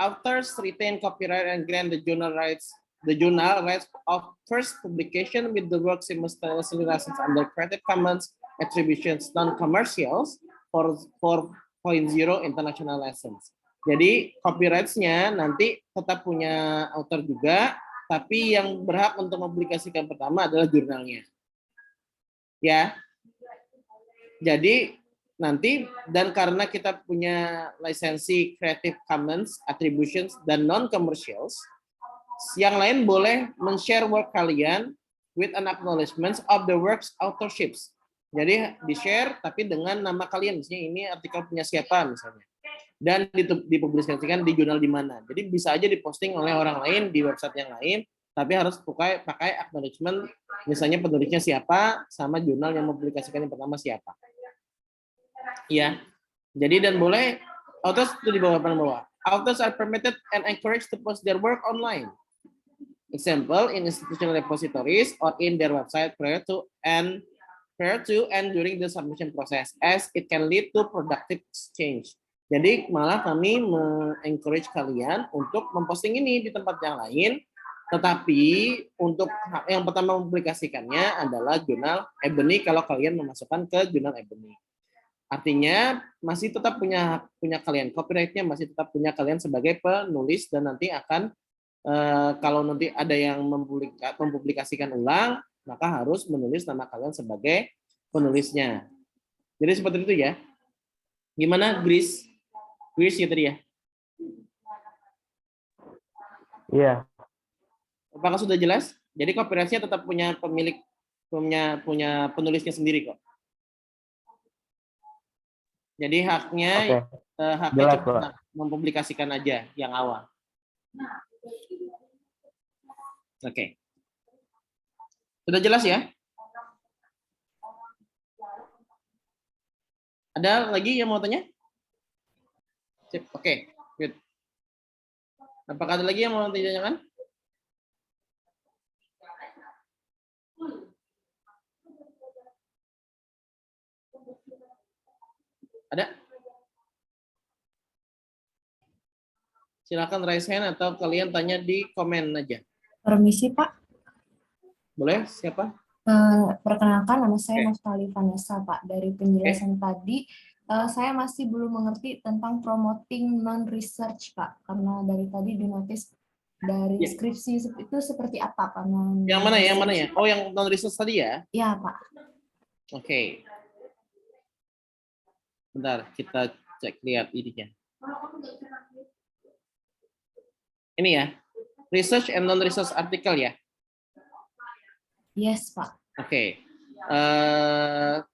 Authors retain copyright and grant the journal rights of first publication with the work simultaneously licensed under Creative Commons Attributions Non-Commercials for 4.0 International License. Jadi copyrights-nya nanti tetap punya author juga, tapi yang berhak untuk mempublikasikan pertama adalah jurnalnya. Ya. Jadi nanti, dan karena kita punya lisensi Creative Commons Attributions dan Non-Commercials, yang lain boleh men-share work kalian with an acknowledgement of the work's authorships. Jadi di-share tapi dengan nama kalian, misalnya ini artikel punya siapa misalnya. Dan dipublikasikan di jurnal di mana. Jadi bisa aja diposting oleh orang lain di website yang lain, tapi harus pakai acknowledgement, misalnya penulisnya siapa, sama jurnal yang mempublikasikan yang pertama siapa. Ya, jadi dan boleh authors itu di bawah. Authors are permitted and encouraged to post their work online. Example, in institutional repositories or in their website prior to and during the submission process, as it can lead to productive exchange. Jadi malah kami encourage kalian untuk memposting ini di tempat yang lain, tetapi untuk yang pertama mempublikasikannya adalah jurnal Ebony kalau kalian memasukkan ke jurnal Ebony. Artinya masih tetap punya kalian, copyright-nya masih tetap punya kalian sebagai penulis, dan nanti akan kalau nanti ada yang mempublikasikan ulang, maka harus menulis nama kalian sebagai penulisnya. Jadi seperti itu ya. Gimana, Grace ya tadi ya? Iya. Apakah sudah jelas? Jadi copyright-nya tetap punya pemilik, punya penulisnya sendiri kok. Jadi haknya jelas, cuma mempublikasikan aja yang awal. Oke. Sudah jelas ya? Ada lagi yang mau tanya? Sip. Oke, good. Apakah ada lagi yang mau ditanyakan? Ada? Silakan raise hand atau kalian tanya di komen aja. Permisi Pak. Boleh? Siapa? Perkenalkan, nama saya Oke. Nostali Vanessa Pak. Dari penjelasan tadi, saya masih belum mengerti tentang promoting non-research Pak. Karena dari tadi di notice dari Ya. skripsi itu seperti apa Pak? Yang mana ya? Oh, yang non-research tadi ya? Ya Pak. Oke. Bentar, kita cek lihat ininya. Ini ya, research and non-research artikel ya. Yes Pak. Oke.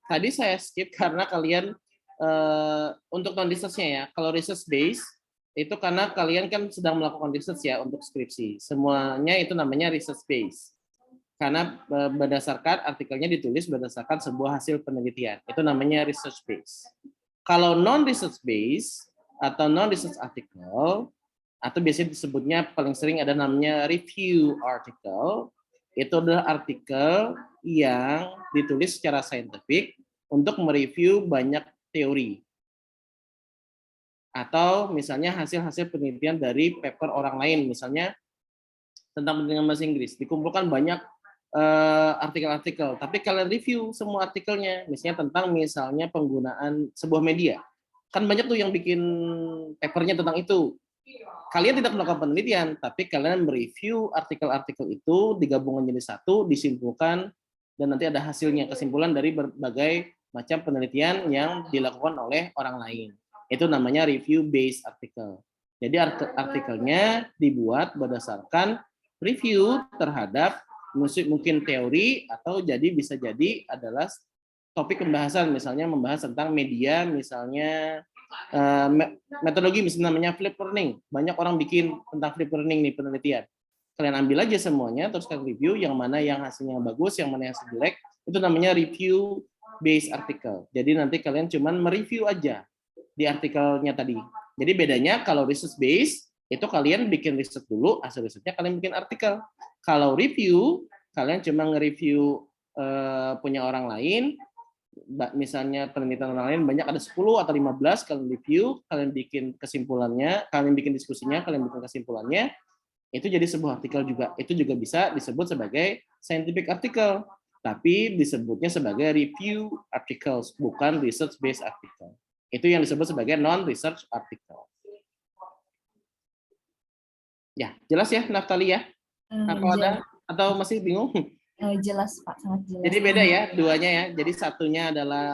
Tadi saya skip karena kalian untuk non-research-nya ya. Kalau research base itu karena kalian kan sedang melakukan research ya untuk skripsi. Semuanya itu namanya research base. Karena berdasarkan artikelnya ditulis berdasarkan sebuah hasil penelitian. Itu namanya research base. Kalau non-research base atau non-research article, atau biasanya disebutnya paling sering ada namanya review article, itu adalah artikel yang ditulis secara saintifik untuk mereview banyak teori. Atau misalnya hasil-hasil penelitian dari paper orang lain, misalnya tentang penelitian bahasa Inggris, dikumpulkan banyak artikel-artikel, tapi kalian review semua artikelnya, misalnya penggunaan sebuah media. Kan banyak tuh yang bikin papernya tentang itu. Kalian tidak melakukan penelitian, tapi kalian mereview artikel-artikel itu, digabungkan jadi satu, disimpulkan, dan nanti ada hasilnya, kesimpulan dari berbagai macam penelitian yang dilakukan oleh orang lain. Itu namanya review-based article. Jadi artikelnya dibuat berdasarkan review terhadap mungkin teori atau bisa jadi adalah topik pembahasan, misalnya membahas tentang media, misalnya metodologi, misalnya namanya flip learning. Banyak orang bikin tentang flip learning nih penelitian. Kalian ambil aja semuanya, terus kalian review yang mana yang hasilnya bagus, yang mana yang jelek. Itu namanya review based article. Jadi nanti kalian cuman mereview aja di artikelnya tadi. Jadi bedanya kalau research based itu kalian bikin riset dulu, hasil risetnya kalian bikin artikel. Kalau review, kalian cuma nge-review punya orang lain, misalnya penelitian orang lain banyak, ada 10 atau 15, kalian review, kalian bikin kesimpulannya, kalian bikin diskusinya, kalian bikin kesimpulannya, itu jadi sebuah artikel juga. Itu juga bisa disebut sebagai scientific article, tapi disebutnya sebagai review articles, bukan research based article. Itu yang disebut sebagai non-research article. Ya, jelas ya, Naftali ya? Atau masih bingung? Jelas Pak, sangat jelas. Jadi beda ya, duanya ya. Jadi satunya adalah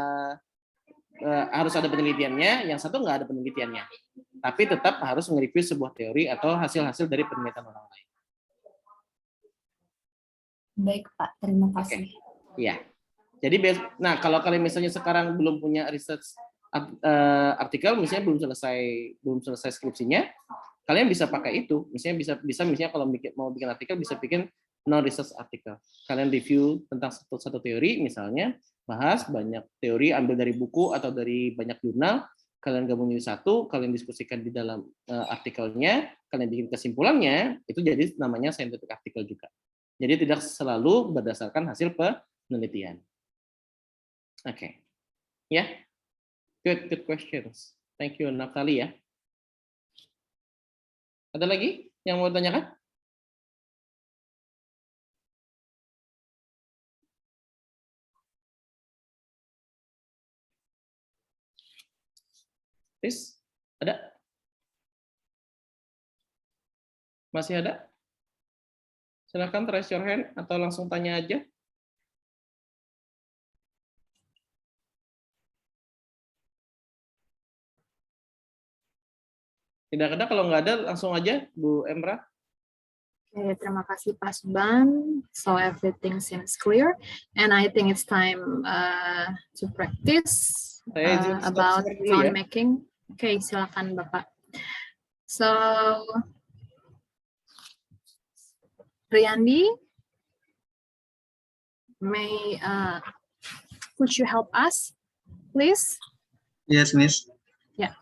harus ada penelitiannya, yang satu nggak ada penelitiannya. Tapi tetap harus nge-review sebuah teori atau hasil-hasil dari penelitian orang lain. Baik Pak, terima kasih. Iya. Jadi, nah kalau kalian misalnya sekarang belum punya research artikel, misalnya belum selesai skripsinya, kalian bisa pakai itu. Misalnya misalnya kalau mau bikin artikel bisa bikin non research artikel. Kalian review tentang satu teori, misalnya bahas banyak teori, ambil dari buku atau dari banyak jurnal, kalian gabung jadi satu, kalian diskusikan di dalam artikelnya, kalian bikin kesimpulannya, itu jadi namanya scientific article juga. Jadi tidak selalu berdasarkan hasil penelitian. Oke. Ya. Good questions. Thank you, Naftali ya. Ada lagi yang mau tanyakan? Please, ada? Masih ada? Silakan raise your hand atau langsung tanya aja. Tidak ada, kalau nggak ada langsung aja Bu Emra. Okay, terima kasih Pak Suban. So everything seems clear, and I think it's time to practice about sound making. Okay, silakan Bapak. So Riyandi, could you help us, please? Yes, Miss. Ya.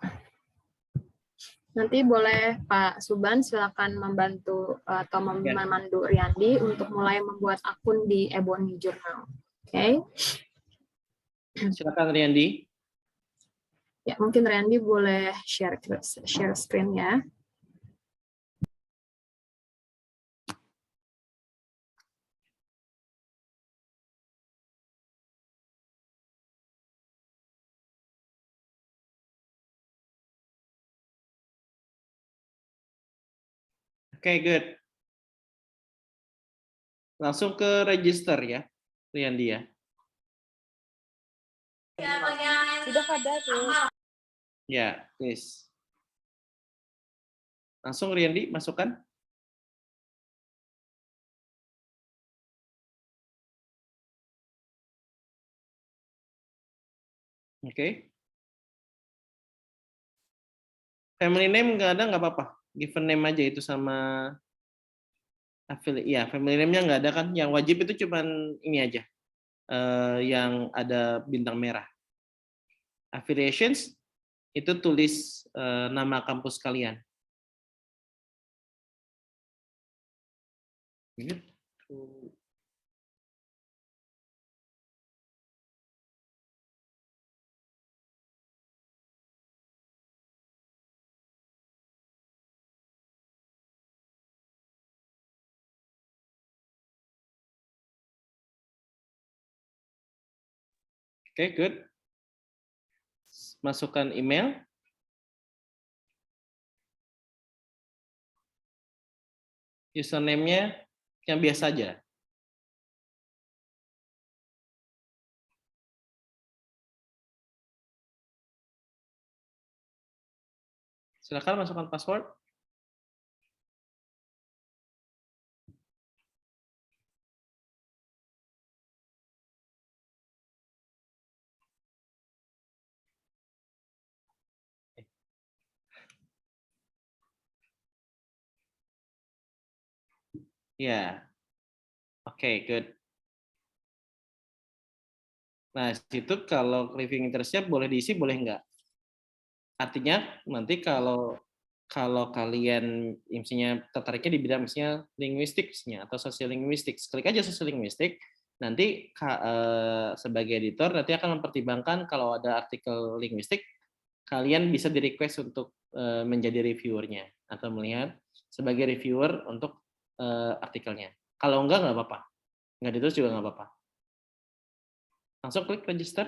Nanti boleh Pak Suban silakan membantu atau memandu Riyandi untuk mulai membuat akun di Ebony Journal. Oke. Silakan Riyandi. Ya, mungkin Riyandi boleh share screen ya. Oke, good. Langsung ke register ya, Riyandi ya. Sudah ada tuh. Ya, please. Langsung Riyandi masukkan. Oke. Family name nggak ada, nggak apa-apa. Given name aja itu sama affiliate. Ya, family name-nya nggak ada kan. Yang wajib itu cuman ini aja. Yang ada bintang merah. Affiliations itu tulis nama kampus kalian. Gitu. Oke, good. Masukkan email. Username-nya yang biasa aja. Silakan masukkan password. Ya. Oke, good. Nah, situ kalau living interestnya boleh diisi, boleh enggak? Artinya nanti kalau kalian misalnya tertariknya di bidang misalnya linguistik atau sosiolinguistik, klik aja sosiolinguistik, nanti sebagai editor nanti akan mempertimbangkan kalau ada artikel linguistik, kalian bisa di request untuk menjadi reviewernya atau melihat sebagai reviewer untuk artikelnya. Kalau enggak nggak apa-apa, nggak ditulis juga nggak apa-apa. Langsung klik register.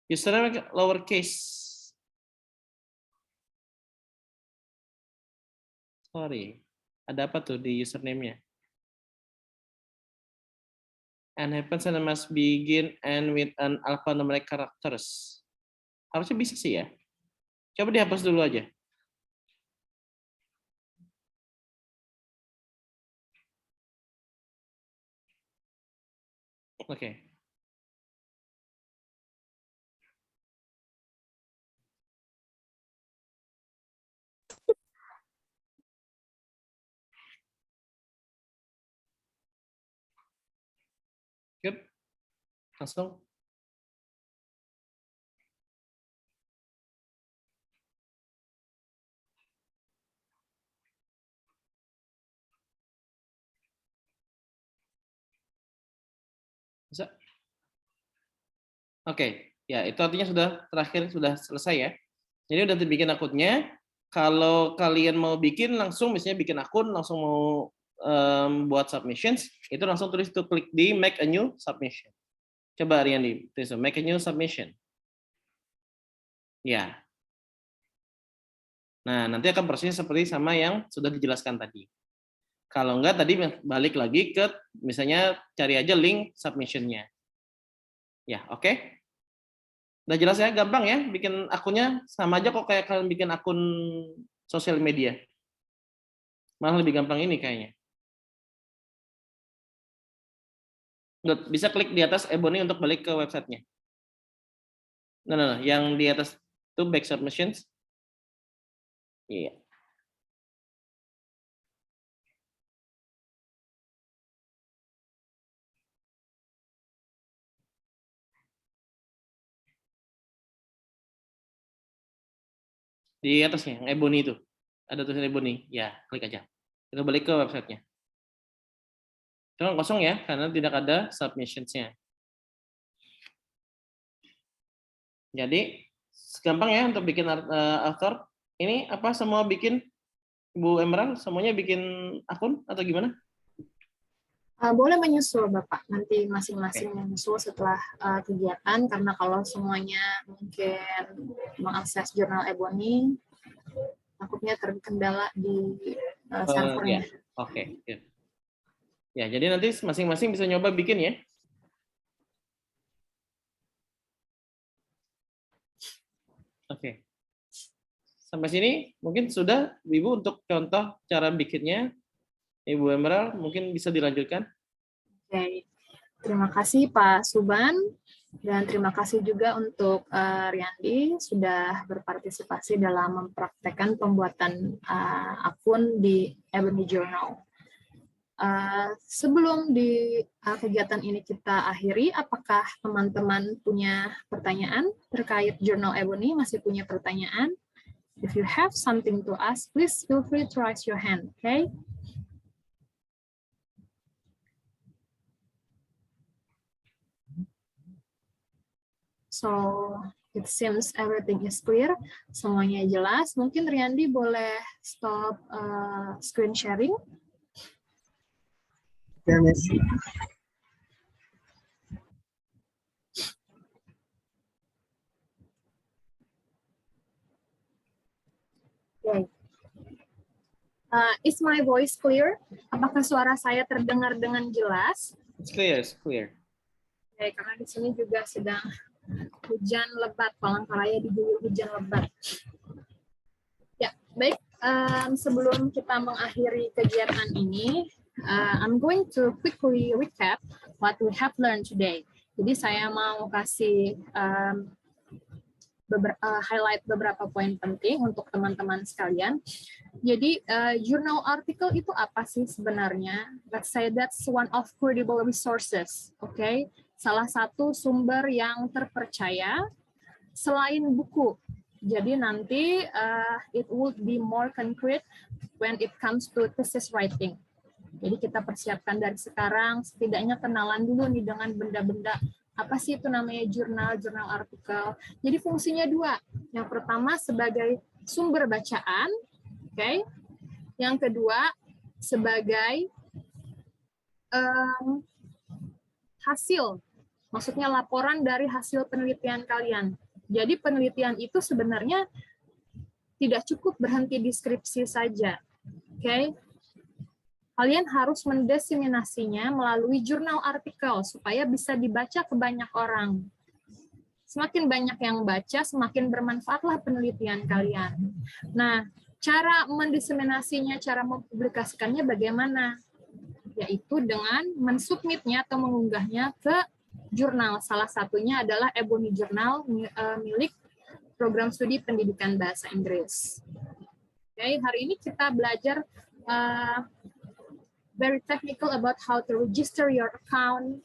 Username lowercase. Sorry, ada apa tuh di username-nya? And happens and must begin and with an alphanumeric characters. Harusnya bisa sih ya. Coba dihapus dulu aja. Oke. Good. Langsung. Bisa. Oke, ya itu artinya sudah terakhir, sudah selesai ya. Jadi udah dibikin akunnya. Kalau kalian mau bikin langsung, misalnya bikin akun, langsung mau buat submissions, itu langsung tulis itu, klik di make a new submission. Coba Ariandi, tulis make a new submission. Ya. Nah, nanti akan prosesnya seperti sama yang sudah dijelaskan tadi. Kalau enggak, tadi balik lagi ke, misalnya cari aja link submission-nya. Ya, oke. Udah jelas ya, gampang ya, bikin akunnya sama aja kok kayak kalian bikin akun sosial media. Malah lebih gampang ini kayaknya. Bisa klik di atas Ebony untuk balik ke websitenya. Nah, yang di atas itu back submissions. Iya. Di atasnya, yang Ebony itu. Ada tulisan Ebony. Ya, klik aja. Kita balik ke websitenya. Cuma kosong ya, karena tidak ada submissions-nya. Jadi, gampang ya untuk bikin author. Ini apa semua bikin, Bu Emerald, semuanya bikin akun atau gimana? Boleh menyusul Bapak, nanti masing-masing menyusul setelah kegiatan, karena kalau semuanya mungkin mengakses jurnal Ebony, takutnya terkendala di servernya. Oke. Ya, jadi nanti masing-masing bisa nyoba bikin ya. Oke. Sampai sini mungkin sudah, Ibu, untuk contoh cara bikinnya. Ibu Emerald mungkin bisa dilanjutkan. Oke. Terima kasih Pak Suban, dan terima kasih juga untuk Riyandi sudah berpartisipasi dalam mempraktekkan pembuatan akun di Ebony Journal. Sebelum di kegiatan ini kita akhiri, apakah teman-teman punya pertanyaan terkait Jurnal Ebony? Masih punya pertanyaan? If you have something to ask, please feel free to raise your hand, okay? So, it seems everything is clear. Semuanya jelas. Mungkin Riyandi boleh stop screen sharing. Ya, Miss. Okay. Is my voice clear? Apakah suara saya terdengar dengan jelas? It's clear, it's clear. Oke, karena di sini juga sedang hujan lebat, Palangkaraya diguyur hujan lebat. Ya, baik. Sebelum kita mengakhiri kegiatan ini, I'm going to quickly recap what we have learned today. Jadi saya mau kasih highlight beberapa poin penting untuk teman-teman sekalian. Jadi journal article itu apa sih sebenarnya? Let's say that's one of credible resources, okay? Salah satu sumber yang terpercaya selain buku. Jadi nanti it would be more concrete when it comes to thesis writing. Jadi kita persiapkan dari sekarang, setidaknya kenalan dulu nih dengan benda-benda apa sih itu namanya jurnal artikel. Jadi fungsinya dua. Yang pertama sebagai sumber bacaan, oke. Yang kedua sebagai hasil, maksudnya laporan dari hasil penelitian kalian. Jadi penelitian itu sebenarnya tidak cukup berhenti di skripsi saja, oke. Kalian harus mendiseminasinya melalui jurnal artikel supaya bisa dibaca ke banyak orang. Semakin banyak yang baca, semakin bermanfaatlah penelitian kalian. Nah, cara mendiseminasinya, cara mempublikasikannya bagaimana? Yaitu dengan mensubmitnya atau mengunggahnya ke jurnal. Salah satunya adalah Ebony Journal milik Program Studi Pendidikan Bahasa Inggris. Oke, hari ini kita belajar very technical about how to register your account,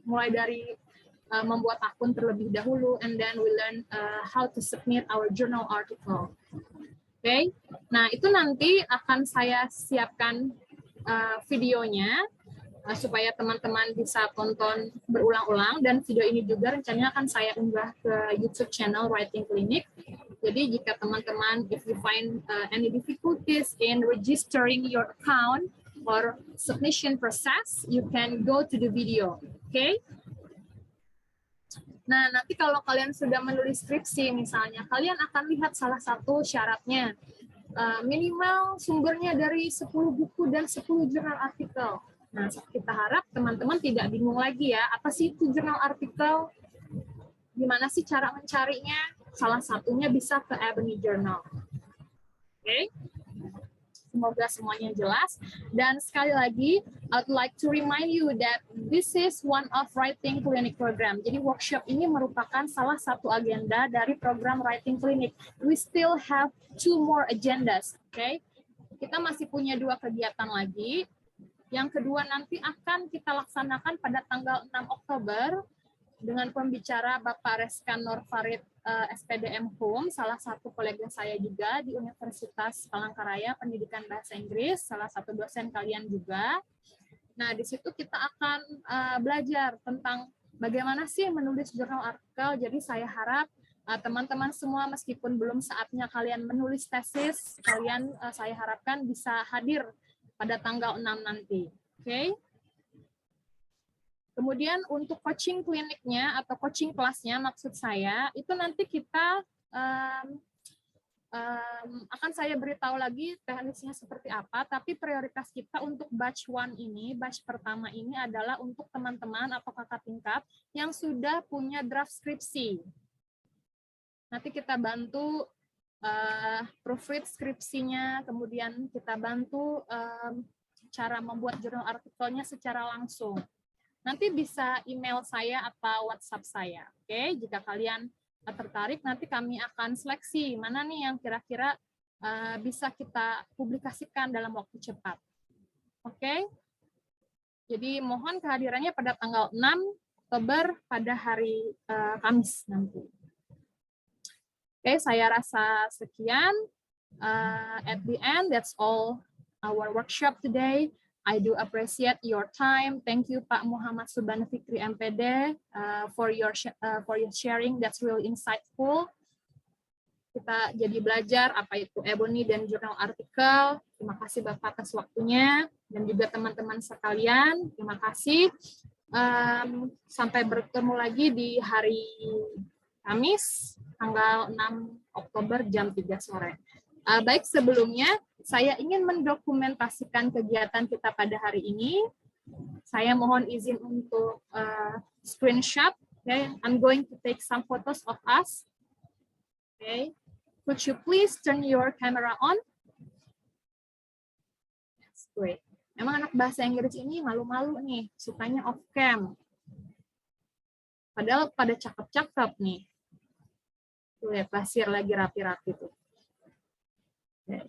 mulai dari membuat akun terlebih dahulu, and then we learn how to submit our journal article. Oke, nah itu nanti akan saya siapkan videonya supaya teman-teman bisa tonton berulang-ulang, dan video ini juga rencananya akan saya unggah ke YouTube channel Writing Clinic. Jadi jika teman-teman, if you find any difficulties in registering your account or submission process, you can go to the video, okay? Nah, nanti kalau kalian sudah menulis skripsi misalnya, kalian akan lihat salah satu syaratnya, minimal sumbernya dari 10 buku dan 10 jurnal artikel. Nah, kita harap teman-teman tidak bingung lagi ya, apa sih itu jurnal artikel? Gimana sih cara mencarinya? Salah satunya bisa ke Ebony Journal. Oke? Semoga semuanya jelas. Dan sekali lagi, I'd like to remind you that this is one of Writing Clinic program. Jadi workshop ini merupakan salah satu agenda dari program Writing Clinic. We still have 2 more agendas, okay? Kita masih punya 2 kegiatan lagi. Yang kedua nanti akan kita laksanakan pada tanggal 6 Oktober dengan pembicara Bapak Reskan Nurfarid SPDM Home, salah satu kolega saya juga di Universitas Palangkaraya Pendidikan Bahasa Inggris, salah satu dosen kalian juga. Nah, di situ kita akan belajar tentang bagaimana sih menulis jurnal artikel. Jadi saya harap teman-teman semua, meskipun belum saatnya kalian menulis tesis, kalian saya harapkan bisa hadir pada tanggal 6 nanti. Oke? Kemudian untuk coaching kliniknya atau coaching kelasnya, maksud saya, itu nanti kita akan saya beritahu lagi teknisnya seperti apa, tapi prioritas kita untuk batch 1 ini, batch pertama ini adalah untuk teman-teman atau kakak tingkat yang sudah punya draft skripsi. Nanti kita bantu proofread skripsinya, kemudian kita bantu cara membuat jurnal artikelnya secara langsung. Nanti bisa email saya atau WhatsApp saya. Oke, jika kalian tertarik, nanti kami akan seleksi mana nih yang kira-kira bisa kita publikasikan dalam waktu cepat. Oke, jadi mohon kehadirannya pada tanggal 6 Oktober pada hari Kamis nanti. Oke, saya rasa sekian. At the end, that's all our workshop today. I do appreciate your time. Thank you, Pak Muhammad Subhan Fikri MPD, for your sharing. That's really insightful. Kita jadi belajar apa itu Ebony dan jurnal artikel. Terima kasih Bapak atas waktunya, dan juga teman-teman sekalian. Terima kasih. Sampai bertemu lagi di hari Kamis, tanggal 6 Oktober jam 3 sore. Baik, sebelumnya saya ingin mendokumentasikan kegiatan kita pada hari ini. Saya mohon izin untuk screenshot. Okay, I'm going to take some photos of us. Okay, could you please turn your camera on? That's great. Memang anak bahasa Inggris ini malu-malu nih, sukanya off cam. Padahal pada cakep-cakep nih. Lihat pasir lagi rapi-rapi tuh. Oke.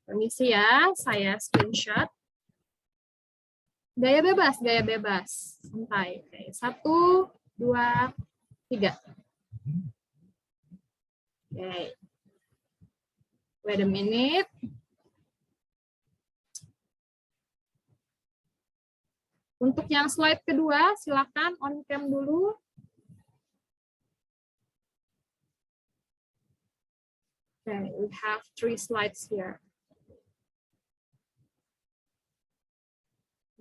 Permisi ya, saya screenshot. Gaya bebas, gaya bebas. Santai. Oke, 1, 2, 3. Oke. Wait a minute. Untuk yang slide kedua, silakan on cam dulu. Okay, we have 3 slides here.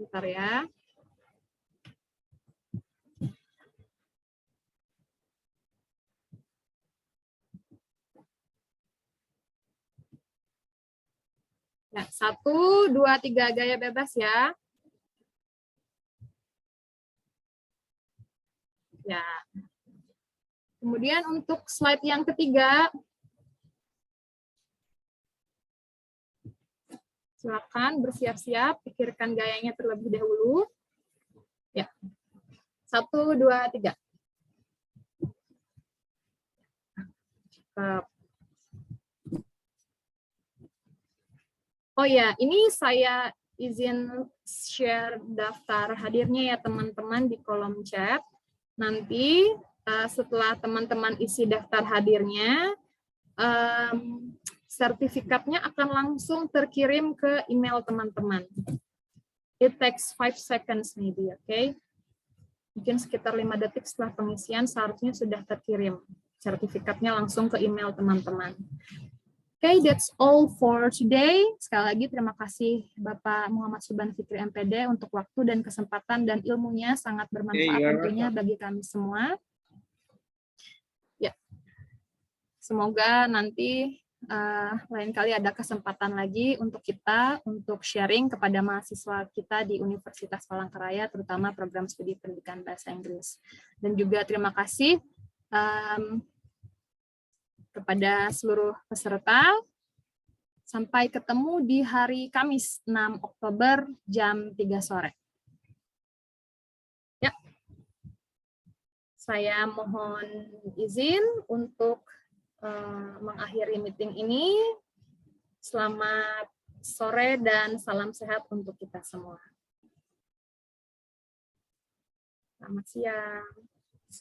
Bentar ya. Ya, 1, 2, 3 gaya bebas ya. Ya. Kemudian untuk slide yang ketiga, silakan bersiap-siap, pikirkan gayanya terlebih dahulu. Ya. 1, 2, 3. Oh ya, ini saya izin share daftar hadirnya ya teman-teman di kolom chat. Nanti setelah teman-teman isi daftar hadirnya, sertifikatnya akan langsung terkirim ke email teman-teman. It takes 5 seconds maybe, okay? Mungkin sekitar 5 detik setelah pengisian seharusnya sudah terkirim. Sertifikatnya langsung ke email teman-teman. Okay, that's all for today. Sekali lagi terima kasih Bapak Muhammad Subhan Fikri MPD untuk waktu dan kesempatan dan ilmunya sangat bermanfaat tentunya bagi kami semua. Ya, semoga nanti lain kali ada kesempatan lagi untuk kita untuk sharing kepada mahasiswa kita di Universitas Palangkaraya, terutama program studi pendidikan bahasa Inggris. Dan juga terima kasih kepada seluruh peserta. Sampai ketemu di hari Kamis 6 Oktober jam 3 sore. Ya. Saya mohon izin untuk mengakhiri meeting ini. Selamat sore dan salam sehat untuk kita semua. Selamat siang.